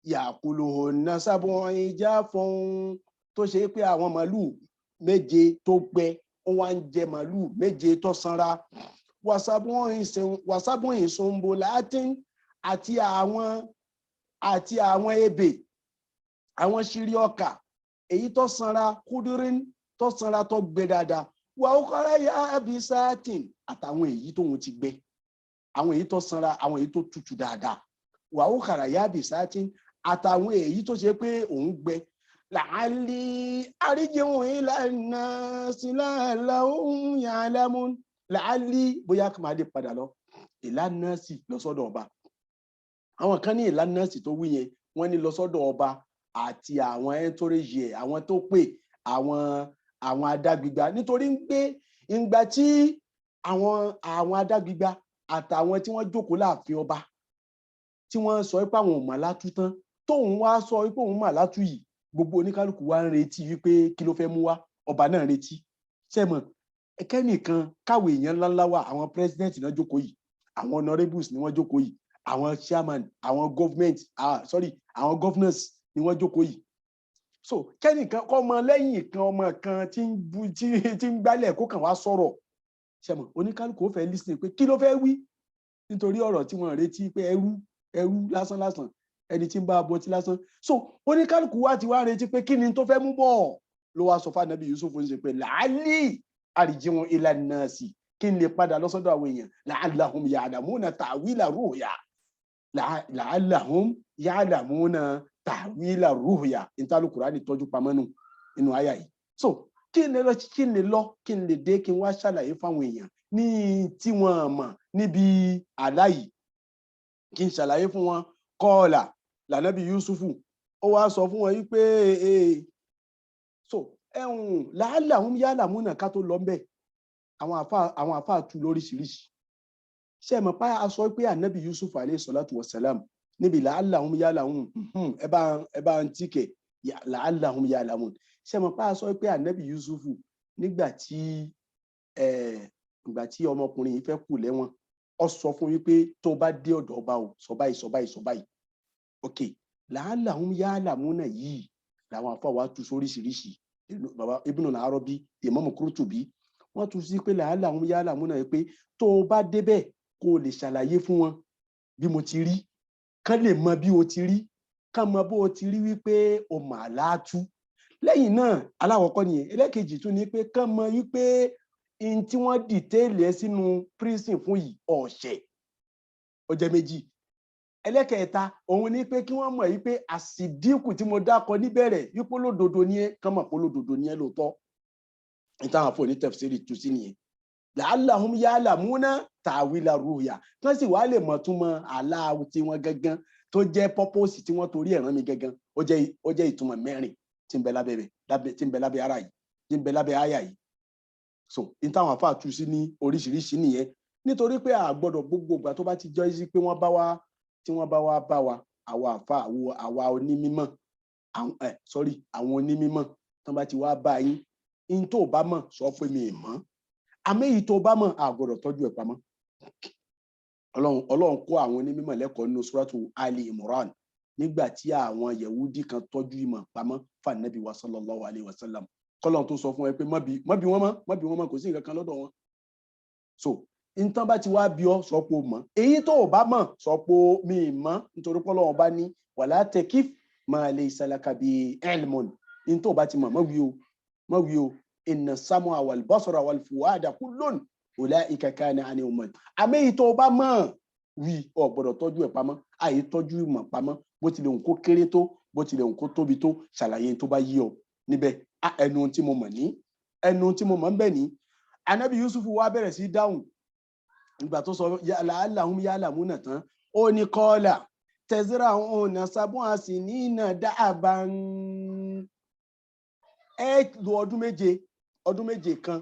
ya'kuluhunna sab'un ijafun, tó ṣe pé àwọn màálù méje tó gbẹ ó wá ń jẹ màálù méje tó sanra. Wasab'un sumbulatin, àti àwọn ebè, àwọn ṣírí ọkà èyí tó sanra, kudurin tó sanra tó gbẹ dáadáa. Wa ukhra yabisatin, àtàwọn èyí tó wọn ti gbẹ, àwọn èyí tó sanra, àwọn èyí tó tutù dáadáa. Wa ukhra yabisatin, àtàwọn èyí tó ṣe pé òun gbẹ. La'alli arji'u ila nnasi la'allahum ya'lamun, la'alli bóyá kí máa lè padà lọ ila nnasi, lọ sọ́dọ̀ ọba. Àwọn kan ní ila nnasi tó wí yẹn, wọ́n ní lọ sọ́dọ̀ ọba àti àwọn entourage, àwọn tó pè àwọn adágbígba, nítorí pé ìgbà tí àwọn adágbígba àtàwọn tí wọ́n jókòó láàfin ọba tí wọ́n sọ pé àwọn ò mà látú tán, tóun wá sọ pé òun mà látú yìí, gbogbo oníkálukú wa ń retí wípé kí ló fẹ́ mú wá, ọba náà retí. Sẹ́mọ̀ ẹkẹ́nìkan káwé èèyàn ńláńlá wà, àwọn president náà jókòó yìí, àwọn honourables ni wọ́n jókòó yìí, àwọn chairman, àwọn governors ni wọ́n jókòó yìí. So kẹ́nìkan kọ́ ọmọ lẹ́yìn kan, ọmọ kan tí ń gbálẹ̀ kó kàn wá sọ̀rọ̀, sẹ́mọ̀ oníkálukú ó fẹ́ listen pé kí ló fẹ́ wí, nítorí ọ̀rọ̀ tí wọ́n retí pé ẹrú lásán ẹni tí ń bá bọ́ tí lásán. So oníkálukú wá ti wá retí pé kí ni tó fẹ́ mú bọ̀, ló wá sọ fún Ànábì Yusuf ń ṣe pé la'alli arji'u ila nnasi, kí n lè padà lọ́sọ́dọ̀ àwọn èèyàn, la'allahum ya'lamuna ta'wila ru'ya, la'allahum ya'lamuna ta'wila ru'ya. Ìtàlù Kùránì tọ́jú pamọ́ nínú àyà yìí. So kí n lè dé kí n wá ṣàlàyé fáwọn èèyàn ní tí wọ́n mọ̀ níbi àlá yìí, kí n ṣàlàyé fún wọn. Kọ́ọ̀là l'Ànábì Yusufu ó wá sọ fún wọn wípé so la'allahum ya'lamuna ká tó lọ mbẹ, àwọn àfáà tú lóríṣiríṣi. Ṣé mọ̀ pé a sọ pé Ànábì Yusuf alayhi salatu wassalam níbi la'allahum ya'lamun, ẹ bá ń tíkẹ̀ la'allahum ya'lamun. Ṣé mọ̀ pé a sọ pé Ànábì Yusufu nígbà tí ọmọkùnrin yìí fẹ́ kú lẹ́wọ̀n, ó sọ fún wípé tó bá dé ọ̀dọ̀ ọba o sọ báyìí sọ báyìí sọ báyìí ok la'allahum ya'lamuna yìí làwọn àfáà wa tú sóríṣiríṣi baba Ibn al-Arabi Imam Qurtubi wọ́n tú sí pé la'allahum ya'lamuna yìí pé tó o bá débẹ̀ kó o lè ṣàlàyé fún wọn bí mo ti rí kán lè mọ bí o ti rí kán mọ bó o ti rí wípé o mà láàtú lẹ́yìn náà aláwọ̀kọ́ nìyẹn ẹlẹ́kejì tún ni pé kán mọ wípé in tí wọ́n dìtéèlì ẹ sínú prison fún yìí ọ̀ṣẹ̀ ó jẹ́ méjì ẹlẹ́kẹ̀ẹ́ta òun ni pé kí wọ́n mọ̀ wípé àsìdíkù tí mo dákọ níbẹ̀rẹ̀ wípé olódodo ni ẹ kán mọ̀ pé olódodo ni ẹ lóòótọ́ nítawọn àfọ ní tafsiri tú sí nìyẹn la'allahum ya'lamuna ta'wila ruya kán sì wá lè mọ̀ túmọ̀ àlá tí wọ́n gangan tó jẹ́ pọ́pọ́sì tí wọ́n torí ẹ̀ràn mi gangan ó jẹ́ ìtumọ̀ mẹ́rin tí ń bẹ lábẹ́ ara yìí tí ń bẹ lábẹ́ àyà yìí so nítawọn àfọ tú sí ní oríṣiríṣi nìyẹn nítorí pé àgbọ́dọ̀ gbogbo ìgbà tó bá ti jọ sí pé wọ́n bá wá tí wọ́n bá wá bá wa àwa àfa àwa onímímọ̀ àwọn onímímọ̀ tán bá ti wá bá yín in tó bá mọ̀ sọ pé mi ì mọ̀ àmọ́ èyí tó bá mọ̀ a gbọ́dọ̀ tọ́jú ẹ̀ pamọ́ ọlọ́run kó àwọn onímímọ̀ lẹ́kọ̀ọ́ nínú suratu Ali Imran nígbà tí àwọn Yahudi kan tọ́jú ìmọ̀ pamọ́ fànàbí wa sallallahu alayhi wa sallam kọ́lọ́n tó sọ fún ẹ pé má bí wọ́n mọ̀ kò sí nǹkan kan lọ́dọ̀ wọn so nǹkan bá ti wá bí ọ sọ pé o mọ̀ èyí tó o bá mọ̀ sọ pé mi ì mọ̀ nítorí pé Ọlọ́run bá ní wala takif ma laysa laka bi ilmun ní tó o bá ti mọ̀ mọ̀ wí o inna sam'a wal basara wal fuada kullun ulaika kana anhu mas'ula àmì èyí tó o bá mọ̀ wí o gbọ́dọ̀ tọ́jú ẹ̀ pamọ́ àyè tọ́jú ìmọ̀ pamọ́ bó tilẹ̀ òun kó kéré tó bó tilẹ̀ òun kó tóbi tó ṣàlàyé tó bá yí ọ níbẹ̀ ẹnu tí mo mọ̀ ń bẹ̀ ní Ànábì Yusuf wá bẹ̀rẹ̀ sí dáhùn ìgbà tó sọ la'allahum ya'lamuna tán ó ní kọ́ọ̀là tazra'una sab'a sinina da'aban ẹ lò ọdún méje kan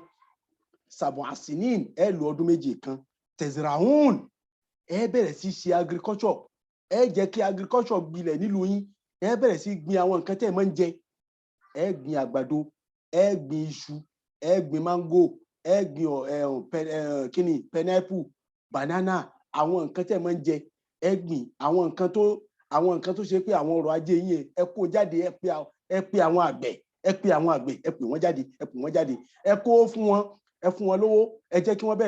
sab'a sinin ẹ lò ọdún méje kan tazra'un ẹ bẹ̀rẹ̀ sí ṣe agriculture ẹ jẹ́ kí agriculture gbilẹ̀ nílùú yín ẹ bẹ̀rẹ̀ sí gbin àwọn nǹkan tẹ́ ẹ máa ń jẹ ẹ gbin àgbàdo ẹ gbin iṣu ẹ gbin mango ẹ gbin kíni pineapple banana àwọn nǹkan tẹ́ máa ń jẹ ẹ gbìn àwọn nǹkan tó ṣe pé àwọn ọrọ̀ ajé yín ẹ kó jáde ẹ pè àwọn àgbẹ̀ ẹ pè wọ́n jáde ẹ kó fún wọn lówó ẹ jẹ́ kí wọ́n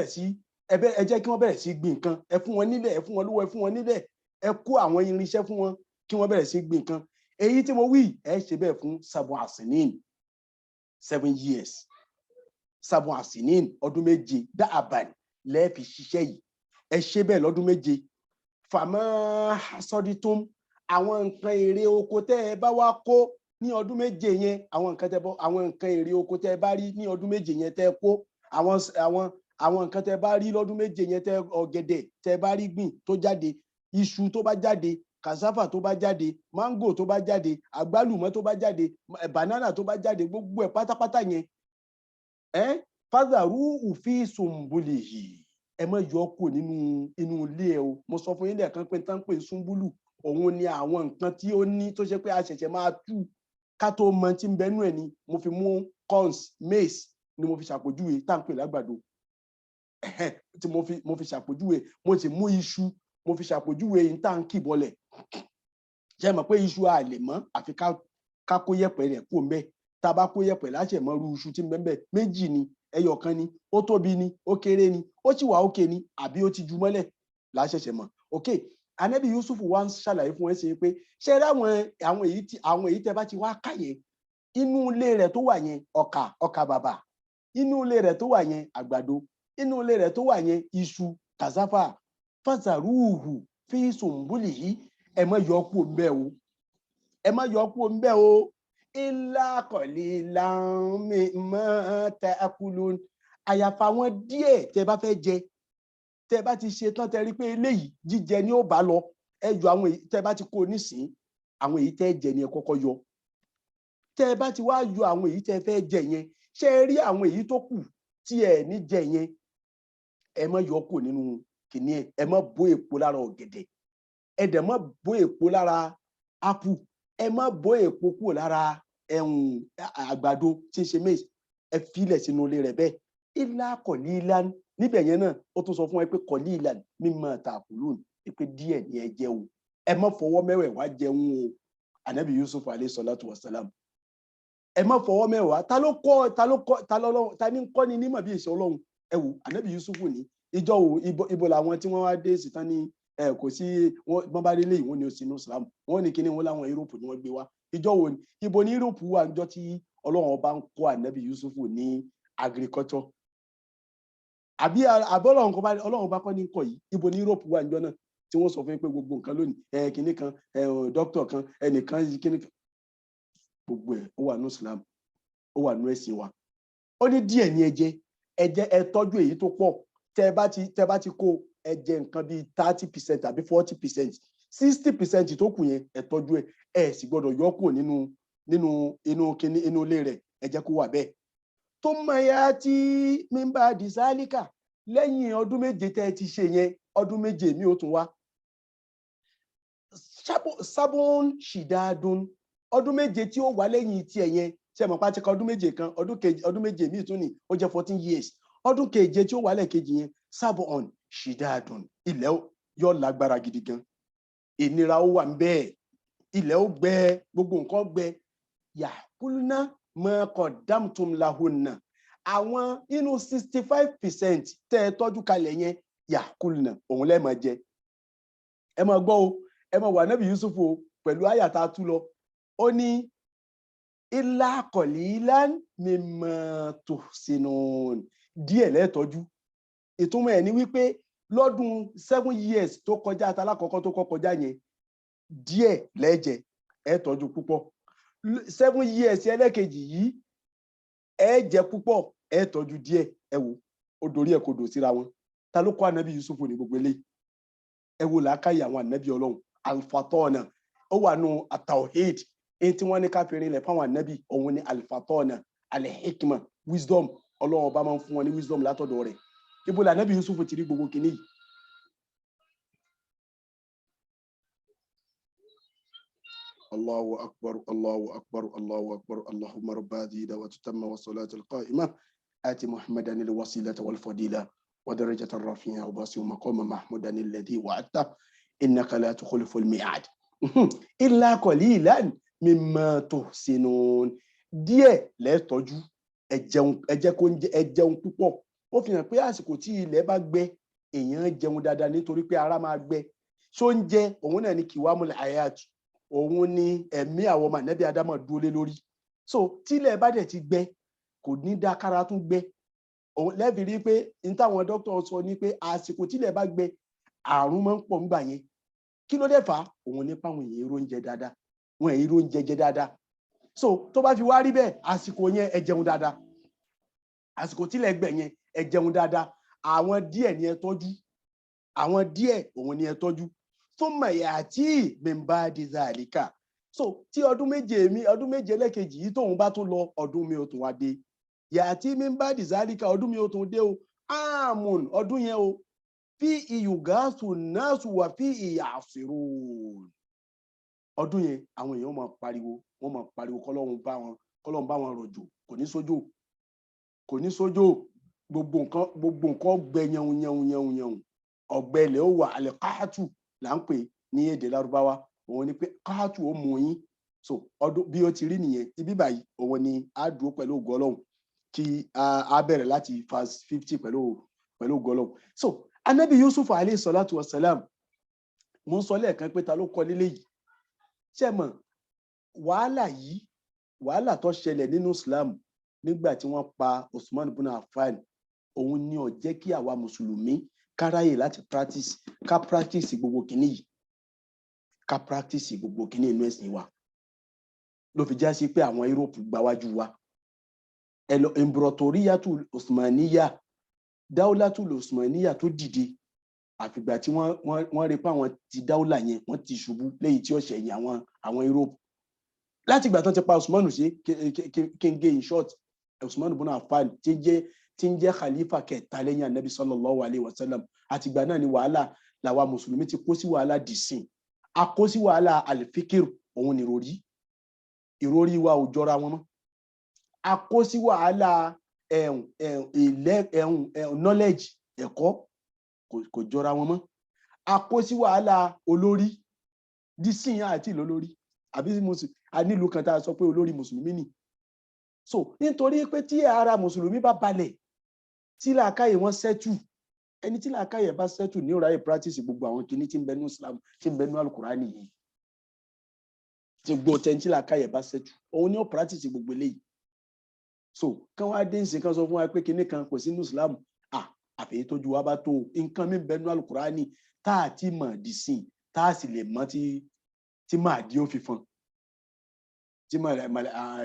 bẹ̀rẹ̀ sí gbìn nǹkan ẹ fún wọn nílẹ̀ ẹ fún wọn lówó ẹ fún wọn nílẹ̀ ẹ kó àwọn irinṣẹ́ fún wọn kí wọ́n bẹ̀rẹ̀ sí gbìn nǹkan èyí tí mo wí ẹ ṣe bẹ́ẹ̀ fún sab'a sinin 7 years sab'a sinin ọdún méje da'aban lẹ́ẹ̀fì ṣiṣẹ́ yìí ẹ ṣe bẹ́ẹ̀ lọ́dún méje fàmọ́ sọ́dítún àwọn nǹkan èrè oko tẹ́ ẹ bá wá kó ní ọdún méje yẹn àwọn nǹkan èrè oko tẹ́ ẹ bá rí ní ọdún méje yẹn tẹ́ ẹ kó àwọn nǹkan tẹ́ ẹ bá rí lọ́dún méje yẹn tẹ́ ọ̀gẹ̀dẹ̀ tẹ́ ẹ bá rí gbìn tó jáde iṣu tó bá jáde cassava tó bá jáde mango tó bá jáde àgbálùmọ́ tó bá jáde banana tó bá jáde gbogbo ẹ̀ pátápátá yẹn fádàrú òfin sùnbùlì yìí ẹ má yọ kù nínú inú ilé ẹ o mo sọ fún yín lẹ́ẹ̀kan pé tán pé súnbùlù òun ni àwọn nǹkan tí ó ní tó ṣe pé a ṣẹ̀ṣẹ̀ máa tú ká tó mọ tí ń bẹnu ẹ̀ ni mo fi mú corns maize ni mo fi ṣàpèjúwe tá à ń pè lágbàdo tí mo fi ṣàpèjúwe mo sì mú iṣu mo fi ṣàpèjúwe yìí tá à ń kì bọlẹ̀ ṣe mọ̀ pé iṣu a lè mọ́ àfi ká kó yẹ̀pẹ̀ rẹ̀ kó mbẹ́ tá a bá kó yẹ̀pẹ̀ láṣẹ mọ́ irú iṣu tí ń bẹ méjì ni ẹyọ kan ni ó tóbi ni ó kéré ni ó sì wà òkè ni àbí ó ti ju mọ́lẹ̀ láṣẹṣẹ mọ̀ ok Ànábì Yusuf wá ń ṣàlàyé fún ẹ ṣe pé ṣe rí àwọn èyí tẹ́ bá ti wá kà yẹn inú ilé rẹ̀ tó wà yẹn ọkà bàbà inú ilé rẹ̀ tó wà yẹn àgbàdo inú ilé rẹ̀ tó wà yẹn iṣu cassava fazaruhu fi sùnbùlì yìí ẹ má yọ kú ńbẹ̀ o illa qalilan mimma ta'kulun àyàfà àwọn díẹ̀ tẹ́ bá fẹ́ jẹ tẹ́ bá ti ṣe tán tẹ́ rí pé eléyìí jíjẹ ni ó bá lọ ẹ yọ àwọn èyí tẹ́ bá ti kó nísìn àwọn èyí tẹ́ jẹ ni ẹ kọ́kọ́ yọ tẹ́ bá ti wá yọ àwọn èyí tẹ́ fẹ́ jẹ yẹn ṣé rí àwọn èyí tó kù tí ẹ ní jẹ yẹn ẹ má yọ kù nínú kìíní ẹ má bó èpo lára ọ̀gẹ̀dẹ̀ ẹ dẹ̀ má bó èpo lára apple ẹ má bó èpo kúrò lára àgbàdo tí ń ṣe maize ẹ filẹ̀ sínú ilé rẹ̀ bẹ́ẹ̀ illa qalilan níbẹ̀ yẹn náà ó tún sọ fún ẹ pé qalilan mimma ta'kulun pé díẹ̀ ni ẹ jẹ o ẹ má fọwọ́ mẹ́wẹ̀ẹ̀wá jẹun o Ànábì Yusuf alayhi salatu wassalam ẹ má fọwọ́ mẹ́wàá ta ní kọ́ ni nímọ̀ bí ìṣẹ́ Ọlọ́run ẹ wò Ànábì Yusuf ní ìjọ wo ibo làwọn tí wọ́n wá dé sí tán ní kò sí wọ́n bá délé ìwọ́n ni ó sinú Islam wọ́n ní kíní wọn láwọn Europe ni wọ́n gbé wá ìjọ wo ni ibo ní Europe wà níjọ́ tí Ọlọ́run ọba ń kọ́ Ànábì Yusuf ní agriculture àbí Ọlọ́run bá kọ́ ní kọ́ yìí ibo ní Europe wà níjọ́ náà tí wọ́n sọ fún pé gbogbo nǹkan lónìí kíní kan dókítà kan ẹnìkan kíní kan gbogbo ẹ̀ ó wà ní Islam ó wà ní ẹ̀sìn wa ó ní díẹ̀ ní ẹ jẹ ẹ tọ́jú èyí tó pọ̀ tẹ́ bá ti kó ẹ jẹ nǹkan bíi 30% àbí 40% 60% tó kù yẹn ẹ tọ́jú ẹ sì gbọ́dọ̀ yọ kúrò nínú ilé rẹ̀ ẹ jẹ́ kó wà bẹ́ẹ̀ tó mọ̀ ya tí mímbà dìsálíkà lẹ́yìn ọdún méje tẹ́ ti ṣe yẹn ọdún méje mi ò tún wá sábọn ṣìdáadún ọdún méje tí ó wà lẹ́yìn tí ẹ̀ yẹn ṣe mọ̀ pàtí kan ọdún méje kan ọdún méje míì tún ní ó jẹ́ 14 years ọdún keje tí ó wà lẹ́ẹ̀kejì yẹn sábọn ṣìdáadún ilẹ̀ yóò lágbára gidi gan ìnira ó wà ń bẹ́ẹ̀ ilẹ̀ ó gbẹ gbogbo nǹkan gbẹ yàkúlná mọ́kọ̀ dámtum lahunna àwọn inú 65% tẹ́ ẹ tọ́jú kalẹ̀ yẹn yàkúlná òun lẹ́ẹ̀mọ jẹ ẹ máa gbọ́ o ẹ máa wà Ànábì Yusuf o pẹ̀lú àyàtà tú lọ ó ní illa qalilan mimma tuhsinun díẹ̀ lẹ́ẹ̀tọ́jú ìtumọ̀ ẹ̀ ní wípé lọ́dún 7 years tó kọjá àtàlákọ̀ọ́kọ́ tó kọjá yẹn díẹ̀ lẹ́ẹ̀jẹ ẹ tọ́jú púpọ̀ 7 years ẹlẹ́kejì yìí ẹ jẹ púpọ̀ ẹ tọ́jú díẹ̀ ẹ wò ó dorí ẹ̀ kò dò síra wọn ta ló kọ́ Ànábì Yusuf ní gbogbo eléyìí ẹ wò làákàyè àwọn ànábì Ọlọ́run alfatọ́ọ̀nà ó wà nù àtàwhid èyí tí wọ́n ní káfíìrin lẹ̀ fáwọn ànábì òun ní alfatọ́ọ̀nà alhikma wisdom Ọlọ́run ọba máa ń fún wọn ní wisdom látọ̀dọ̀ rẹ̀ ibo la ànábì Yusuf ti rí gbogbo kìíní yìí. Allahu akbar Allahu akbar Allahu akbar Allahumma rabba hadhihi da'wati tamma wa salati al-qa'imah ati Muhammadan al-wasilata wal fadila wa darajata ar-rafi'a wa basi maqama mahmudan alladhi wa'adta innaka la tukhlifu al-mi'ad illa qalilan mimma tuhsinun díẹ̀ lẹ tọ́jú ẹ jẹun púpọ̀ ó fi hàn pé àsìkò tí ilẹ̀ bá gbẹ èèyàn jẹun dáadáa nítorí pé ara máa gbẹ ṣó ń jẹ òun náà ní kiwamul hayat òun ni ẹ̀mí àwọn ọmọ ànábì Ádámọ̀ dúró lé lórí so tí ilẹ̀ bá dẹ̀ ti gbẹ kò ní dá kára tún gbẹ òun lẹ́bi rí pé ní táwọn dókítà sọ ní pé àsìkò tí ilẹ̀ bá gbẹ àrùn máa ń pọ̀ nígbà yẹn kí ló dẹ̀ fà á òun ní páwọn èèyàn èrò oúnjẹ dáadáa wọn èrò oúnjẹ jẹ dáadáa so tó bá fi wá rí bẹ́ẹ̀ àsìkò yẹn ẹ jẹun dáadáa àsìkò tí ilẹ̀ gbẹ yẹn ẹ jẹun dáadáa àwọn díẹ̀ ni ẹ tọ́jú àwọn díẹ̀ òun ni ẹ tọ́jú thumma ya'ti min ba'di dhalika so tí ọdún méje lẹ́kejì yìí tóun bá tún lọ ọdún mi ò tún wá dé ya'ti min ba'di dhalika ọdún mi ò tún dé o amun ọdún yẹn o fi yugathu nasu wa fi ya'sirun ọdún yẹn àwọn èèyàn máa pariwo kọ́lọ́run bá wọn rọ̀jò kò ní sójò gbogbo nǹkan gbẹ yẹun ọ̀gbẹ ilẹ̀ ó wà alẹ́ káàtù là ń pè ní èdè Lárúbáwá òun ni pé káàtù ó mú yín so ọdún bí ó ti rí nìyẹn ibi báyìí òun ni a dúró pẹ̀lú ògo Ọlọ́run kí a bẹ̀rẹ̀ láti verse 50 pẹ̀lú ògo Ọlọ́run so Ànábì Yusuf alayhi salatu wassalam mo ń sọ lẹ́ẹ̀kan pé ta ló kọ́ lílé yìí ṣe mọ̀ wàhálà tó ṣẹlẹ̀ nínú Islam nígbà tí wọ́n pa Usman ibn Affan òun ni ó jẹ́ kí àwa mùsùlùmí káráyè láti practice gbogbo kìíní inú ẹ̀sìn wa ló fi já sí pé àwọn Europe gbáwájú wa Imperatoriyatul Usmaniya Dawlatul Usmaniya tó dìde àfìgbà tí wọ́n rí pé àwọn ti dáúlà yẹn wọ́n ti ṣubú léyìí tí ó ṣẹ̀yìn àwọn Europe láti ìgbà tó ti pa Usman sí kéńgé in short Usman ibn Affan tí ń jẹ́ khalifa kẹta lẹ́yìn anabi sallallahu alayhi wa sallam àti ìgbà náà ni wàhálà làwa mùsùlùmí ti kó sí wàhálà dìsìn a kó sí wàhálà alifikir òun ni ìròrí wa ò jọra wọn mọ́ a kó sí wàhálà knowledge ẹ̀kọ́ kò jọra wọn mọ́. A kó sí wàhálà olórí dísìn àti ìlólórí àbí a nílùú kan tá a sọ pé olórí mùsùlùmí ni. So nítorí pé tí ara mùsùlùmí bá balẹ̀ tí làákàyè wọn sẹ́tù, ẹni tí làákàyè bá sẹ́tù ní ọ̀rá yìí practice gbogbo àwọn kìíní tí ń bẹ ní Islam tí ń bẹ ní Al-Qur'ani yìí, tí gbogbo tẹ́ni tí làákàyè bá sẹ́tù òun ni ó practice gbogbo eléyìí. So kán wá dé nsìn kan sọ fún wa pé kinní kan kò sí ní Islam, àfẹ́yẹ́ tójú wa bá tó nǹkan mi bẹ ní Al-Qur'ani tá a ti mọ̀ dì sí tá a sì lè mọ̀ tí máa di ó fi fọn, tí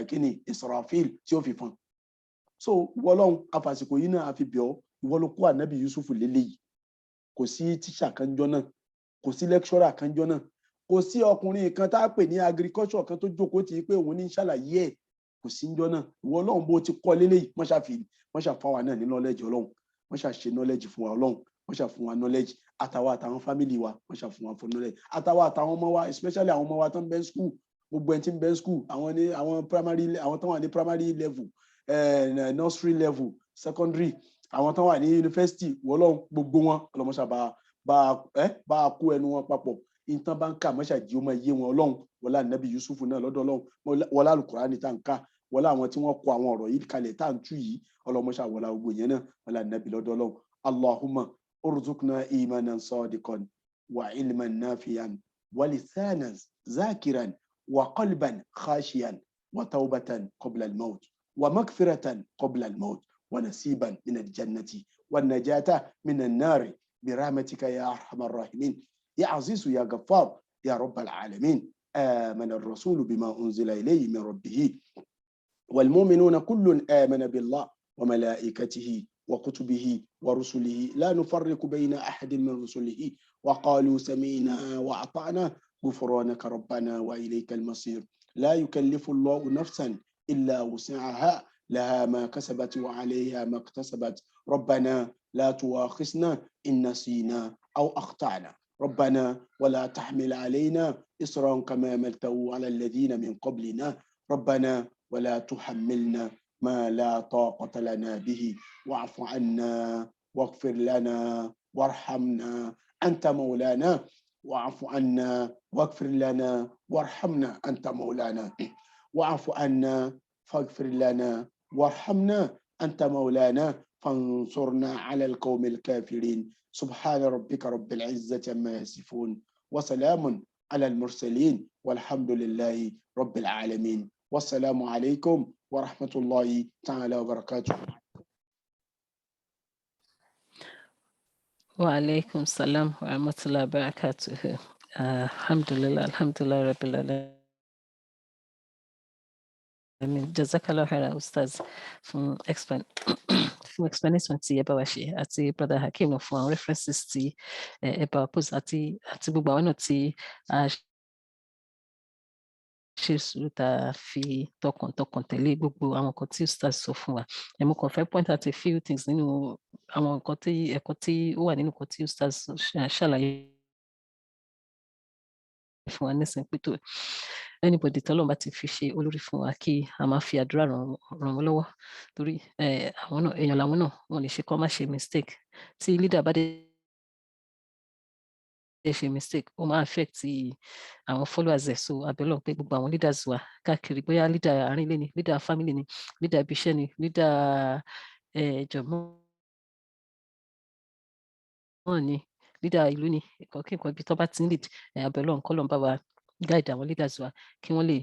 kíni Israfil tí ó fi fọn. So wọlọ́hun afàsìkò yìí náà a fi bẹ̀ ọ́, ìwọ ló kó ànábì Yusuf lélẹ́yìí, kò sí tíṣà kan jọ náà, kò sí lẹ́kṣọ́rà kan jọ náà, kò sí ọkùnrin kan tá a pè ní agriculture kan tó jókòó tì í pé òun ní ṣàlàyé ẹ̀, kò sí njọ́ náà. Ìwọ Ọlọ́run bó ti kọ́ lélẹ́yìí mọ́ṣà fún wa náà ní knowledge Ọlọ́run, mọ́ṣà ṣe knowledge fún wa Ọlọ́run, mọ́ṣà fún wa knowledge àtàwọn family wa, mọ́ṣà fún wa fún knowledge àtàwọn ọmọ wa, especially àwọn ọmọ wa tó ń bẹ school, gbogbo ẹni tí ń bẹ school, àwọn primary, àwọn tó wà ní primary level, nursery level, secondary, àwọn tó wà ní university, Ọlọ́run gbogbo wọn ọlọmọṣà bá a kó ẹnu wọn papọ̀, ìtàn bá ń kà mọ́ṣà jí ó máa yé wọn Ọlọ́run, wọlá ànábì Yusuf náà lọ́dọ̀ Ọlọ́run, wọlá Al-Qur'ani tá ń kà, wọlá àwọn tí wọ́n kọ àwọn ọ̀rọ̀ yìí kalẹ̀ tá ń tú yìí, ọlọmọṣà wọlá gbogbo yẹn náà, wọlá ànábì lọ́dọ̀ Ọlọ́run. Allahumma urzuqna imanan sadiqan wa ilman nafiyan wa lisanan zakiran wa qalban khashiyan wa tawbatan qabla al-maut wa maghfiratan qabla al-maut wa nasiban min al-jannati wa najata min an-nari برحمتك يا أرحم الراحمين يا عزيز يا غفار يا رب العالمين. آمن الرسول بما أنزل إليه من ربه والمؤمنون كل آمن بالله وملائكته وكتبه ورسله لا نفرق بين أحد من رسله وقالوا سمعنا وأطعنا غفرانك ربنا وإليك المصير. لا يكلف الله نفسا إلا وسعها لها ما كسبت وعليها ما اكتسبت. ربنا لا تؤاخذنا إن نسينا أو أخطأنا. ربنا ولا تحمل علينا إصرا كما حملته على الذين من قبلنا. ربنا ولا تحملنا ما لا طاقة لنا به واعف عنا واغفر لنا وارحمنا أنت مولانا. واعف عنا واغفر لنا وارحمنا أنت مولانا. واعف عنا فاغفر لنا وارحمنا أنت مولانا فانصرنا على القوم الكافرين. سبحان ربك رب العزة عما يصفون وسلام على المرسلين والحمد لله رب العالمين. والسلام عليكم ورحمة الله تعالى وبركاته. وعليكم السلام ورحمة الله وبركاته. الحمد لله رب العالمين. Jazakallah khair Ustaz fún explanation tí ẹ bá wa ṣe, àti Brother Hakeem náà fún àwọn references tí ẹ bá wa post, àti gbogbo àwọn náà tí a ṣe sùúrù tá a fi tọkàntọkàn tẹ̀lé gbogbo àwọn nǹkan tí Ustaz sọ fún wa. Mo kàn fẹ́ point out a few things nínú àwọn nǹkan tí ẹ̀kọ́ tí ó wà nínú nǹkan tí Ustaz ṣàlàyé fún wa nísìnyí pé tó anybody tọ́lọ́run bá ti fi ṣe olórí fún wa kí a máa fi àdúrà ràn wọ́n lọ́wọ́, torí àwọn náà èèyàn làwọn náà, wọn lè ṣe kọ́ má ṣe mistake. Tí leader bá dé ṣe mistake, ó máa affect àwọn followers ẹ̀. So abẹ́lọ́ pé gbogbo àwọn leaders wa káàkiri, bóyá leader àárín ilé ni, leader family ni, leader ibiṣẹ́ ni, leader ìjọ̀mọ́ ni, leader ìlú ni, ìkọ̀kíkan ibi tó bá ti ń lead, abẹ́lọ́ nǹkan lọ́n bá wa guide àwọn leaders wa kí wọ́n lè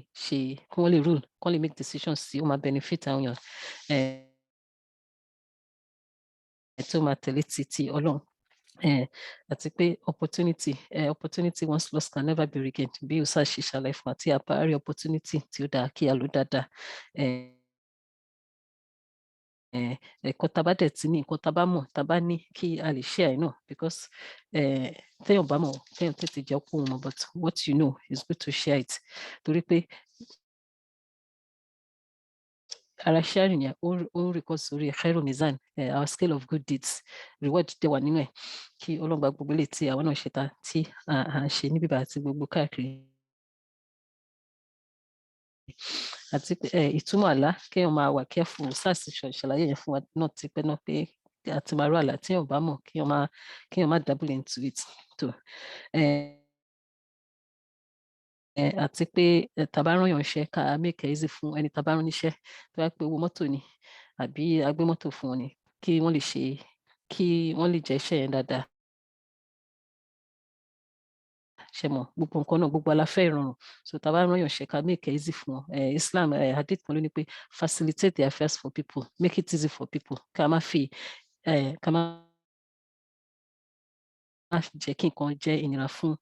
rule, kí wọ́n lè make decisions tí ó máa benefit àwọn èèyàn tó máa tẹ̀lé ti Ọlọ́run. Àti pé opportunity once lost can never be regained. Bí o ṣáà ṣe ṣàlàyé fún wa, tí a bá rí opportunity tí ó dáa kí a lò dáadáa. Ẹ̀kọ́ tá bá dẹ̀ ti ní, nǹkan tá bá mọ̀, tá bá ní kí a lè share náà, because téèyàn bá mọ̀ téèyàn tètè jẹ́ kó mọ̀, but what you know is good to share it. Torí pé ara sharing yẹn ó ń record sórí khairu mizan, our scale of good deeds, reward tẹ wà nínú ẹ̀, kí Ọlọ́run gba gbogbo eléyìí tí àwọn náà ṣe ta tí à ń ṣe níbí báyìí àti gbogbo káàkiri. Àti ìtumọ̀ àlá kéèyàn máa wà careful, SARS ṣàlàyé yẹn fún wa náà ti pẹ́ náà pé àti máa rú àlá tí èèyàn bá mọ̀ kí èèyàn má dabble into it. So, àti pé tá bá rán yàn iṣẹ́ ká make it easy fún ẹni tá bá rán níṣẹ́ tó bá pé owó mọ́tò ni àbí agbé mọ́tò fún wọn ni kí wọ́n lè jẹ́ iṣẹ́ yẹn dáadáa. Ṣé mọ̀ gbogbo nǹkan náà gbogbo aláfẹ́ ìrọ̀rùn, so tá bá rán yàn iṣẹ́ ká make it easy fún wọn. Islam hadith kan ló ní pé facilitate the affairs for people, make it easy for people, ká má jẹ́ kí nǹkan jẹ́ ìnira fún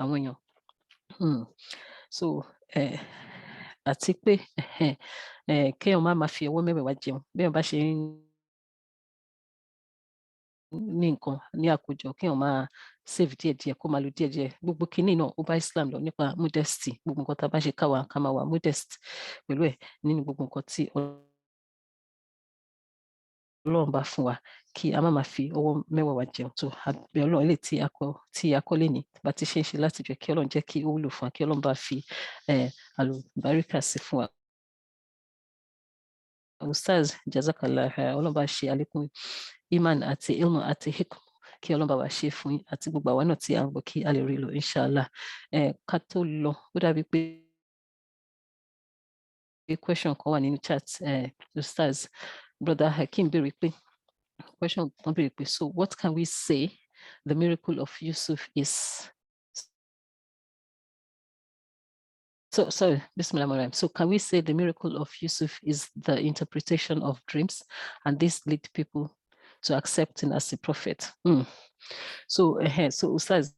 àwọn èèyàn. So àti pé kéèyàn má máa fi ọwọ́ mẹ́wẹ̀ẹ̀wá jẹun béèyàn bá ṣe ní nǹkan ní àkójọ kéèyàn máa save díẹ̀díẹ̀ kó máa lo díẹ̀díẹ̀. Gbogbo kinní náà ó bá Islam lọ nípa modesty, gbogbo nǹkan tá a bá ṣe ká máa wà modest pẹ̀lú ẹ̀ nínú gbogbo nǹkan tí Ọlọ́run bá fún wa, kí a má máa fi ọwọ́ mẹ́wẹ̀ẹ̀wá jẹun. So àbẹ̀ Ọlọ́run eléyìí tí a kọ́ lénìí bá ti ṣe ń ṣe láti jẹ́ kí Ọlọ́run jẹ́ kí ó wúlò fún wa, kí Ọlọ́run bá fi àlùbáríkà sí fún wa. Ustaz jazakallah, Ọlọ́run bá ṣe àlékún iman àti ilmu àti hikm, kí Ọlọ́run bá wa ṣe fún yín àti gbogbo àwa náà tí à ń gbọ́ kí a lè rí lọ inshallah. Ká tó lọ ó dàbí pé question kan wà nínú chat. Ustaz brother Hakeem béèrè pé question kan béèrè pé so what can we say the miracle of Yusuf is? So Bismillahirrahmanirrahim. So can we say the miracle of Yusuf is the interpretation of dreams, and this lead people to accept him as a prophet? So Ustaz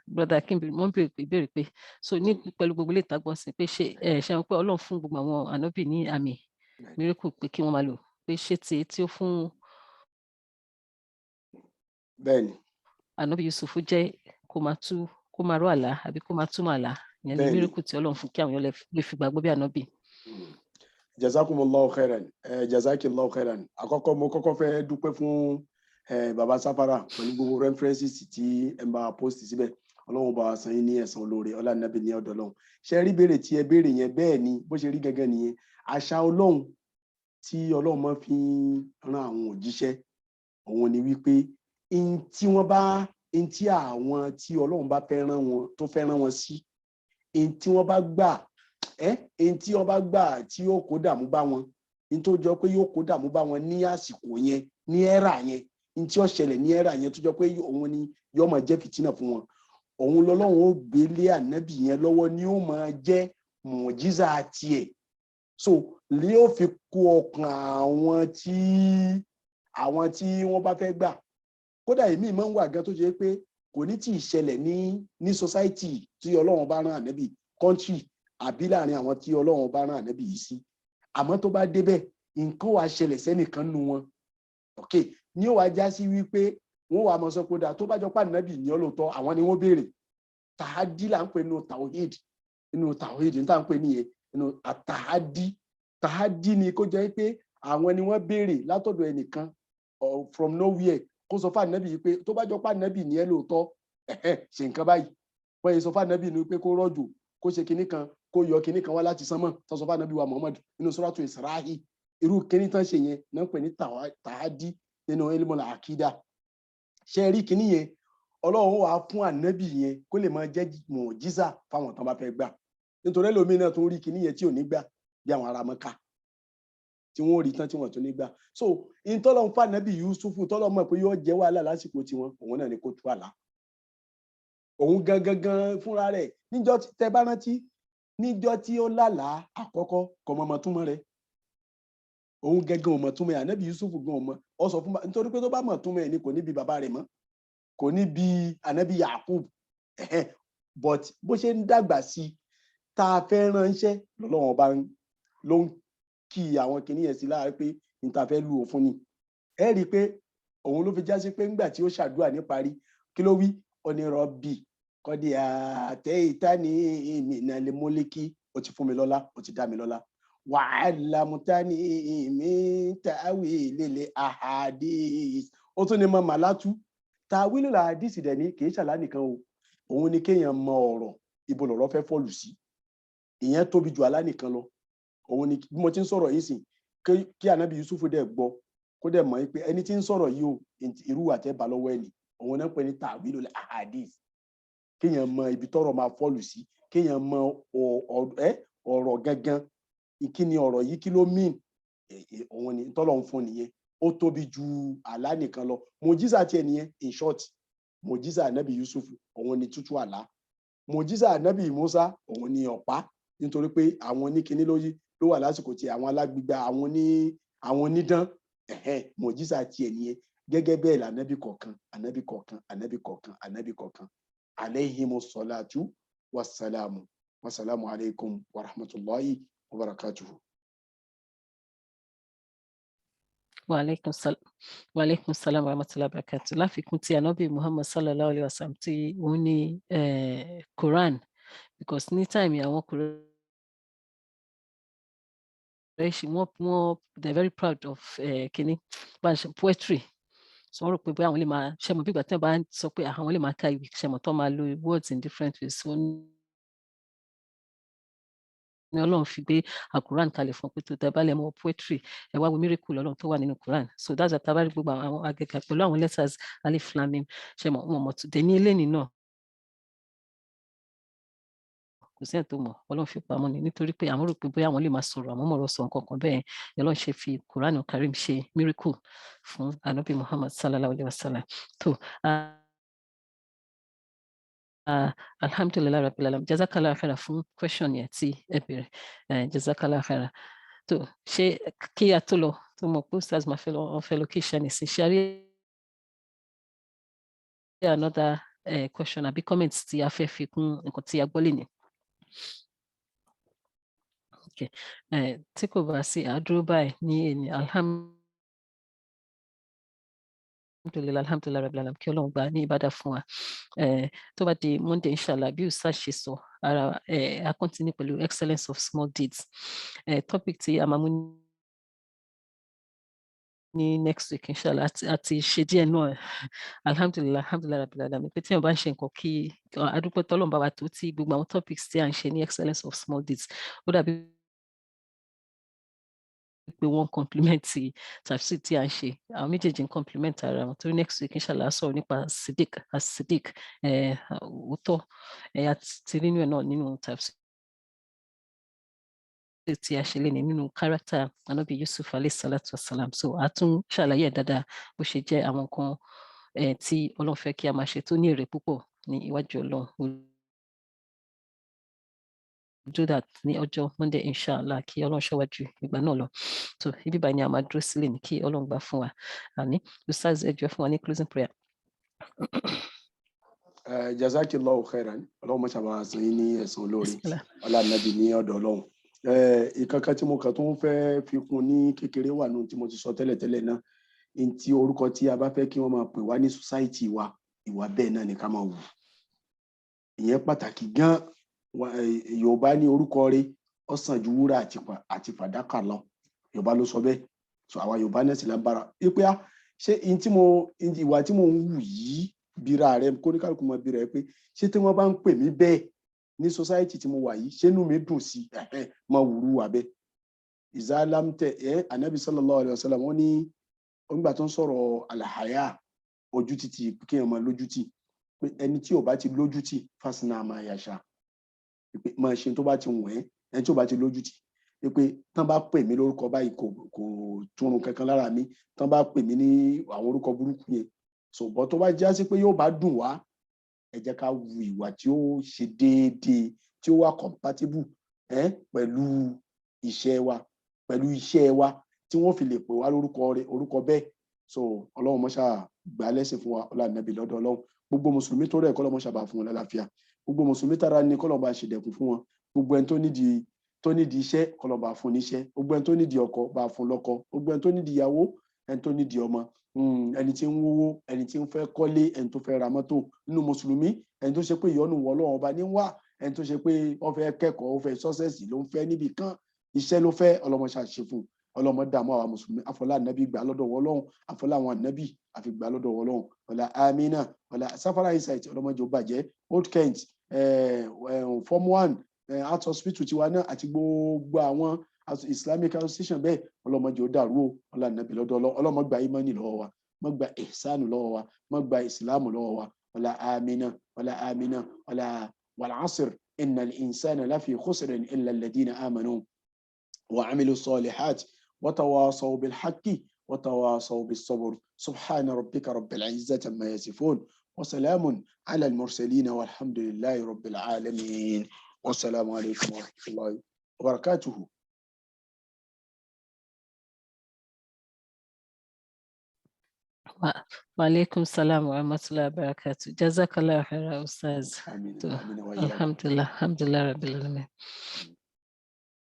brother Akin wọ́n béèrè pé so ní pẹ̀lú gbogbo ilé ìtagbọ́n sí pé ṣé wọn pé Ọlọ́run fún gbogbo àwọn ànábì ní àmì miracle pé kí wọ́n máa lò, pé ṣé tí ó fún bẹ́ẹ̀ni ànábì Yusuf jẹ́ kó máa rọ àlá àbí kó máa túmọ̀ àlá, ìyẹn ní miracle tí Ọlọ́run fún kí àwọn èèyàn lè fi gbàgbọ́ bí ànábì. jazakumullahu khairan, jazakillahu khairan. Àkọ́kọ́ mo kọ́kọ́ fẹ́ dúpẹ́ fún baba Safara pẹ̀lú gbogbo references tí ẹ bá post síbẹ̀. Ọlọ́run bá san yín ní ẹ̀san olóore, ọlá nàbí ní ọ̀dọ̀ Ọlọ́run. Ṣé rí béèrè tí ẹ béèrè yẹn bẹ́ẹ̀ ni bó ṣe rí gẹ́gẹ́ nìyẹn. Àṣà Ọlọ́run tí Ọlọ́run máa fi rán àwọn òjíṣẹ́ òun ni wípé tí àwọn tí Ọlọ́run bá fẹ́ rán wọn tó fẹ́ rán wọn sí, tí wọ́n bá gbà tí wọ́n bá gbà tí yóò kó dààmú bá wọn, tó jọ pé yóò kó dààmú bá wọn ní àsìkò yẹn, ní ẹ́rà yẹn, tí ó ṣẹlẹ̀ ní ẹ́rà yẹn tó jọ pé òun ni yóò máa jẹ́ fìtínà fún wọn. Òun lọ́lọ́run ó gbé lé ànábì yẹn lọ́wọ́ ni ó máa jẹ́ mùjíza tiẹ̀. So lé ó fi kó ọkàn àwọn tí wọ́n bá fẹ́ gbà. Kódà èmi máa ń wà gan tó ṣe pé kò ní tí ì ṣẹlẹ̀ ní society tí Ọlọ́run bá rán ànábì, country àbí láàrin àwọn tí Ọlọ́run bá rán ànábì yìí sí. Àmọ́ tó bá débẹ̀ nǹkan wá ṣẹlẹ̀ sẹ́nìkan nù wọn. Ní ó wá já sí wípé wọ́n wá mọ̀ sọ pé dà tó bá jọ pé ànábì ní ọlọ́tọ̀ àwọn ni wọ́n béèrè. Tàhádí là ń pè nínú tawhid ní tá ń pè nìyẹn nínú tàhádí ni kó jẹ́ pé àwọn ni wọ́n béèrè látọ̀dọ̀ ẹnìkan from nowhere kó sọ fún ànábì yìí pé tó bá jọ pé ànábì ní ẹ lóòótọ́ ṣe nǹkan báyìí. Wọ́n yẹ sọ fún ànábì ní pé kó rọ̀jò, kó ṣe kinní kan, kó yọ kinní kan wá láti sánmọ̀, tó sọ fún ànábì wa Muhammad nínú suratu Isra'i. Irú kinní tán ṣe yẹn náà ń pè ní tàhádí nínú ilmul akida. Ṣé rí kinní yẹn Ọlọ́run wà fún ànábì yẹn kó lè máa jẹ́ mùjíza fáwọn tán bá fẹ́ gbà. Nítorí ẹlòmíín náà tó ń rí kinní yẹn tí ò ní gbà bí àwọn ará Mẹ́kà tí wọ́n rí tán tí wọ́n tún ní gbà. So ìtọ́lọ́run fún ànábì Yusufu tọ́lọ́run mọ̀ pé yóò jẹ́ wàhálà lásìkò tiwọn, òun náà ni kó tú àlá. Òun gangan fúnra rẹ̀ níjọ́ tẹ́ bá rántí níjọ́ tí ó lálàá àkọ́kọ́ kò mọ̀ túmọ̀ rẹ̀. Òun gẹ́gẹ́ ò mọ̀ túmọ̀ ẹ̀, ànábì Yusufu gan ò mọ̀. Ó sọ fún nítorí pé tó bá mọ̀ túmọ̀ ẹ̀ ni kò ní bí bàbá rẹ̀ mọ́, kò ní bí ànábì Yakub. But bó ṣe ń dàgbà sí tá a fẹ́ ránṣẹ́ lọ́lọ́run ọba ló ń kí àwọn kìnìyàn sí láàárín pé ní ta fẹ́ lù ó fún ni. Ẹ rí i pé òun ló fi já sí pé ńgbà tí ó ṣàdúrà ní parí kí ló wí? Ó ní rọ́bì kọ́dí àtẹ́ ìtàní ìmìnàlẹ̀ mọ́lẹ́kì, ó ti fún mi lọ́lá, ó ti dá mi lọ́lá. Wàhálà mùtání ìmí tàwí lélẹ̀ àhàdís. Ó tún ní mọ màlátú. Tàwí lélẹ̀ àhàdís dẹ̀ ní kì í ṣàlá nìkan o. Òun ni kéèyàn mọ ọ̀rọ̀ ibo lọ̀rọ̀ fẹ́ fọ́ọ̀lù sí. Ìyẹn tóbi ju àlá nìkan lọ. Òun ni bí mo ti ń sọ̀rọ̀ yìí sìn kí ànábì Yusufu dẹ̀ gbọ́ kó kó dẹ̀ mọ̀ pé ẹni tí ń sọ̀rọ̀ yìí o irú àtẹ́bà lọ́wọ́ ẹni òun náà pè ní ta'wilul ahadith kéèyàn mọ ibi tọ́rọ̀ máa fọ́ọ̀lù sí kéèyàn mọ ọ̀rọ̀ gangan kí ni ọ̀rọ̀ yìí kí ló mean òun ni tọ́lọ̀ ń fún nìyẹn ó tóbi ju àlá nìkan lọ mojiza tiẹ̀ nìyẹn in short mojiza anabi Yusuf òun ni tútù àlá mojiza anabi Musa òun ni ọ̀pá nítorí pé àwọn oníkiní ló wà lásìkò tí àwọn alágbègbè àwọn onídán mojiza tiẹ̀ nìyẹn gẹ́gẹ́ bẹ́ẹ̀ lànàbì kọ̀ọ̀kan alayhimu salatu wassalamu alaykum wa rahmatullahi wa barakatuhu. Wa alaikum salam wa rahmatullahi wa barakatuh. Láfikún tí Ànábì Muhammad sallallahu alaihi wasallam tí òun ní Quran, because ní time àwọn Quran they're very proud of poetry. So wọ́n rò pé bóyá àwọn lè máa ṣe mọ̀ bí ìgbà tí wọ́n bá ń sọ pé àwọn lè máa ka ìwé ṣe mọ̀ tó máa lo words in different ways. So ní Ọlọ́run fi gbé Quran kalẹ̀ fún pé tó tẹ́ bá lè mọ̀ poetry ẹ wá wo miracle Ọlọ́run tó wà nínú Quran. So that's a tabari gbogbo àwọn agẹgà pẹ̀lú àwọn letters alif lam mim ṣe mọ̀ wọn mọ̀ tó dé ní eléyìí náà kò sí ẹ̀ tó mọ̀ Ọlọ́run fi pamọ́ ni nítorí pé àwọn rò pé bóyá àwọn lè máa sọ̀rọ̀ àwọn mọ̀rọ̀ sọ nǹkan kan bẹ́ẹ̀ Ọlọ́run ṣe fi Quran Karim ṣe miracle fún Ànábì Muhammad sallallahu alaihi wasallam. tó alhamdulillah rabbil alamin jazakallah khaira fún question yẹn tí ẹ bẹ̀rẹ̀ jazakallah khaira. tó ṣe kí a tó lọ tó mọ̀ pé ustaz máa fẹ́ lọ kí iṣẹ́ nìsín ṣe rí another question àbí comments tí a fẹ́ fi kún nǹkan tí a gbọ́ lè ní. Okay. Tí kò bá sí àdúró báyìí ní ẹni alhamdulillah rabbil alamin kí Ọlọ́run gbà ní ìbádà fún wa. Tó bá di Monday inshallah bí ustaz ṣe sọ ara a continue pẹ̀lú excellence of small deeds. Topic tí a máa mú ní next week inshallah àti ṣe díẹ̀ náà alhamdulillah rabbil alamin pé tí wọ́n bá ń ṣe nǹkan kí adúpẹ́ tọ́lọ́run bá wa tó tí gbogbo àwọn topics tí à ń ṣe ní excellence of small deeds ó dàbí pé wọ́n compliment tafsir tí à ń ṣe àwọn méjèèjì ń compliment ara wọn torí next week inshallah sọ̀rọ̀ nípa Siddiq òótọ́ àti nínú ẹ̀ náà nínú tafsir tí a ṣe lé nínú character Ànábì Yusuf alayhi salatu wassalam. So a tún ṣàlàyé dáadáa bó ṣe jẹ́ àwọn nǹkan tí Ọlọ́run fẹ́ kí a máa ṣe tó ní èrè púpọ̀ ní iwájú Ọlọ́run. Do that ní ọjọ́ Monday inshallah kí Ọlọ́run ṣọ́wájú ìgbà náà lọ. So ibi báyìí ni a máa dúró sílẹ̀ ní kí Ọlọ́run gbà fún wa. Àní ustaz ẹ jọ̀ọ́ fún wa ní closing prayer. Jazakillahu khairan Ọlọ́run mọ̀ ṣàbà sàn yín ní ẹ̀san olóore ọlá nàbì ní ọ̀dọ̀ Ọlọ́run. Ìkankan tí mo kàn tó ń fẹ́ fi kún ní kékeré wà nù tí mo ti sọ tẹ́lẹ̀tẹ́lẹ̀ náà tí orúkọ tí a bá fẹ́ kí wọ́n máa pè wá ní society wa ìwà bẹ́ẹ̀ náà ni ká máa wù. Ìyẹn pàtàkì gan. Yorùbá ní orúkọ rẹ̀ ó sàn ju wúrà àti fàdákà lọ. Yorùbá ló sọ bẹ́ẹ̀. So àwa Yorùbá náà sì lágbára pé ṣé ìwà tí mo ń wù yìí bíra rẹ kóníkàlùkù mọ bíra rẹ pé ṣé tí wọ́n bá ń pè mí bẹ́ẹ̀ ní society tí mo wà yìí ṣé inú mi dùn sí mọ wùrú wà bẹ́ẹ̀. ìzálámtẹ anabi sallallahu alayhi wa sallam wọ́n ní nígbà tó ń sọ̀rọ̀ alahaya ojú títì kéèyàn máa lójú tì pé ẹni tí ò bá ti lójú tì fásinà máa yàṣà pé máa ṣe tó bá ti wọ̀n ẹni tí ò bá ti lójú tì pé tán bá pè mí lórúkọ báyìí kò túnrun kankan lára mi tán bá pè mí ní àwọn orúkọ burúkú yẹn ṣùgbọ́n tó bá já sí pé yóò bá dùn wá ẹ jẹ́ ká wu ìwà tí ó ṣe déédéé tí ó wà compatible pẹ̀lú iṣẹ́ wa tí wọ́n fi lè pè wá orúkọ bẹ́ẹ̀. So Ọlọ́run mọ́ṣá gbà lẹ́sìn fún wa ọlànàbí lọ́dọ̀ Ọlọ́run gbogbo mùsùlùmí tó rẹ̀ kọ́ lọ́mọ́ṣá bá fún wọn lálàáfíà gbogbo mùsùlùmí tára ní kọ́ lọ́ba ṣèdẹ̀kùn fún wọn gbogbo ẹni tó nídìí iṣẹ́ kọ́ lọ́ba fún níṣẹ́ gbogbo ẹni tó nídìí ọkọ bá fún lọ́kọ gbogbo ẹni tó nídìí ìyàwó ẹni tó nídìí ọmọ ẹni tí ń wówó ẹni tí ń fẹ́ kọ́lé ẹni tó fẹ́ ra mọ́tò nínú mùsùlùmí ẹni tó ṣe pé ìyọ́nú wọ Ọlọ́run ọba ní wà ẹni tó ṣe pé ó fẹ́ kẹ́kọ̀ọ́ ó fẹ́ sọ́sẹ̀sì ló ń fẹ́ níbì kan iṣẹ́ ló fẹ́ ọlọ́mọṣà ṣe fún ọlọ́mọ dààmú àwa mùsùlùmí àfọlá ànábì gbà lọ́dọ̀ Ọlọ́run àfọlá àwọn ànábì àfi gbà lọ́dọ̀ Ọlọ́run ọlá amina ọlá Safara Insight ọlọ́mọjọ bàjẹ́ Old Kent Form 1 Heart Hospital tiwa náà àti gbogbo àwọn Islamic association bẹ́ẹ̀ ọlọ́mọdé ó dàrú o ọlọ́nàbí lọ́dọ̀ ọlọ́mọ gba imani lọ́wọ́ wa mọ́ gba ihsanu lọ́wọ́ wa mọ́ gba ìsìlámù lọ́wọ́ wa wala amina wala wal asr innal insana lafi khusrin illa alladhina amanu wa amilu salihat wa tawasaw bil haqqi wa tawasaw bis sabr subhana rabbika rabbil izzati amma yasifun wa salamun ala al mursalin walhamdulillahi rabbil alamin wassalamu alaykum wa rahmatullahi wa barakatuh. وعليكم السلام ورحمة الله وبركاته. جزاك الله خير أستاذ. آمين. الحمد لله رب العالمين.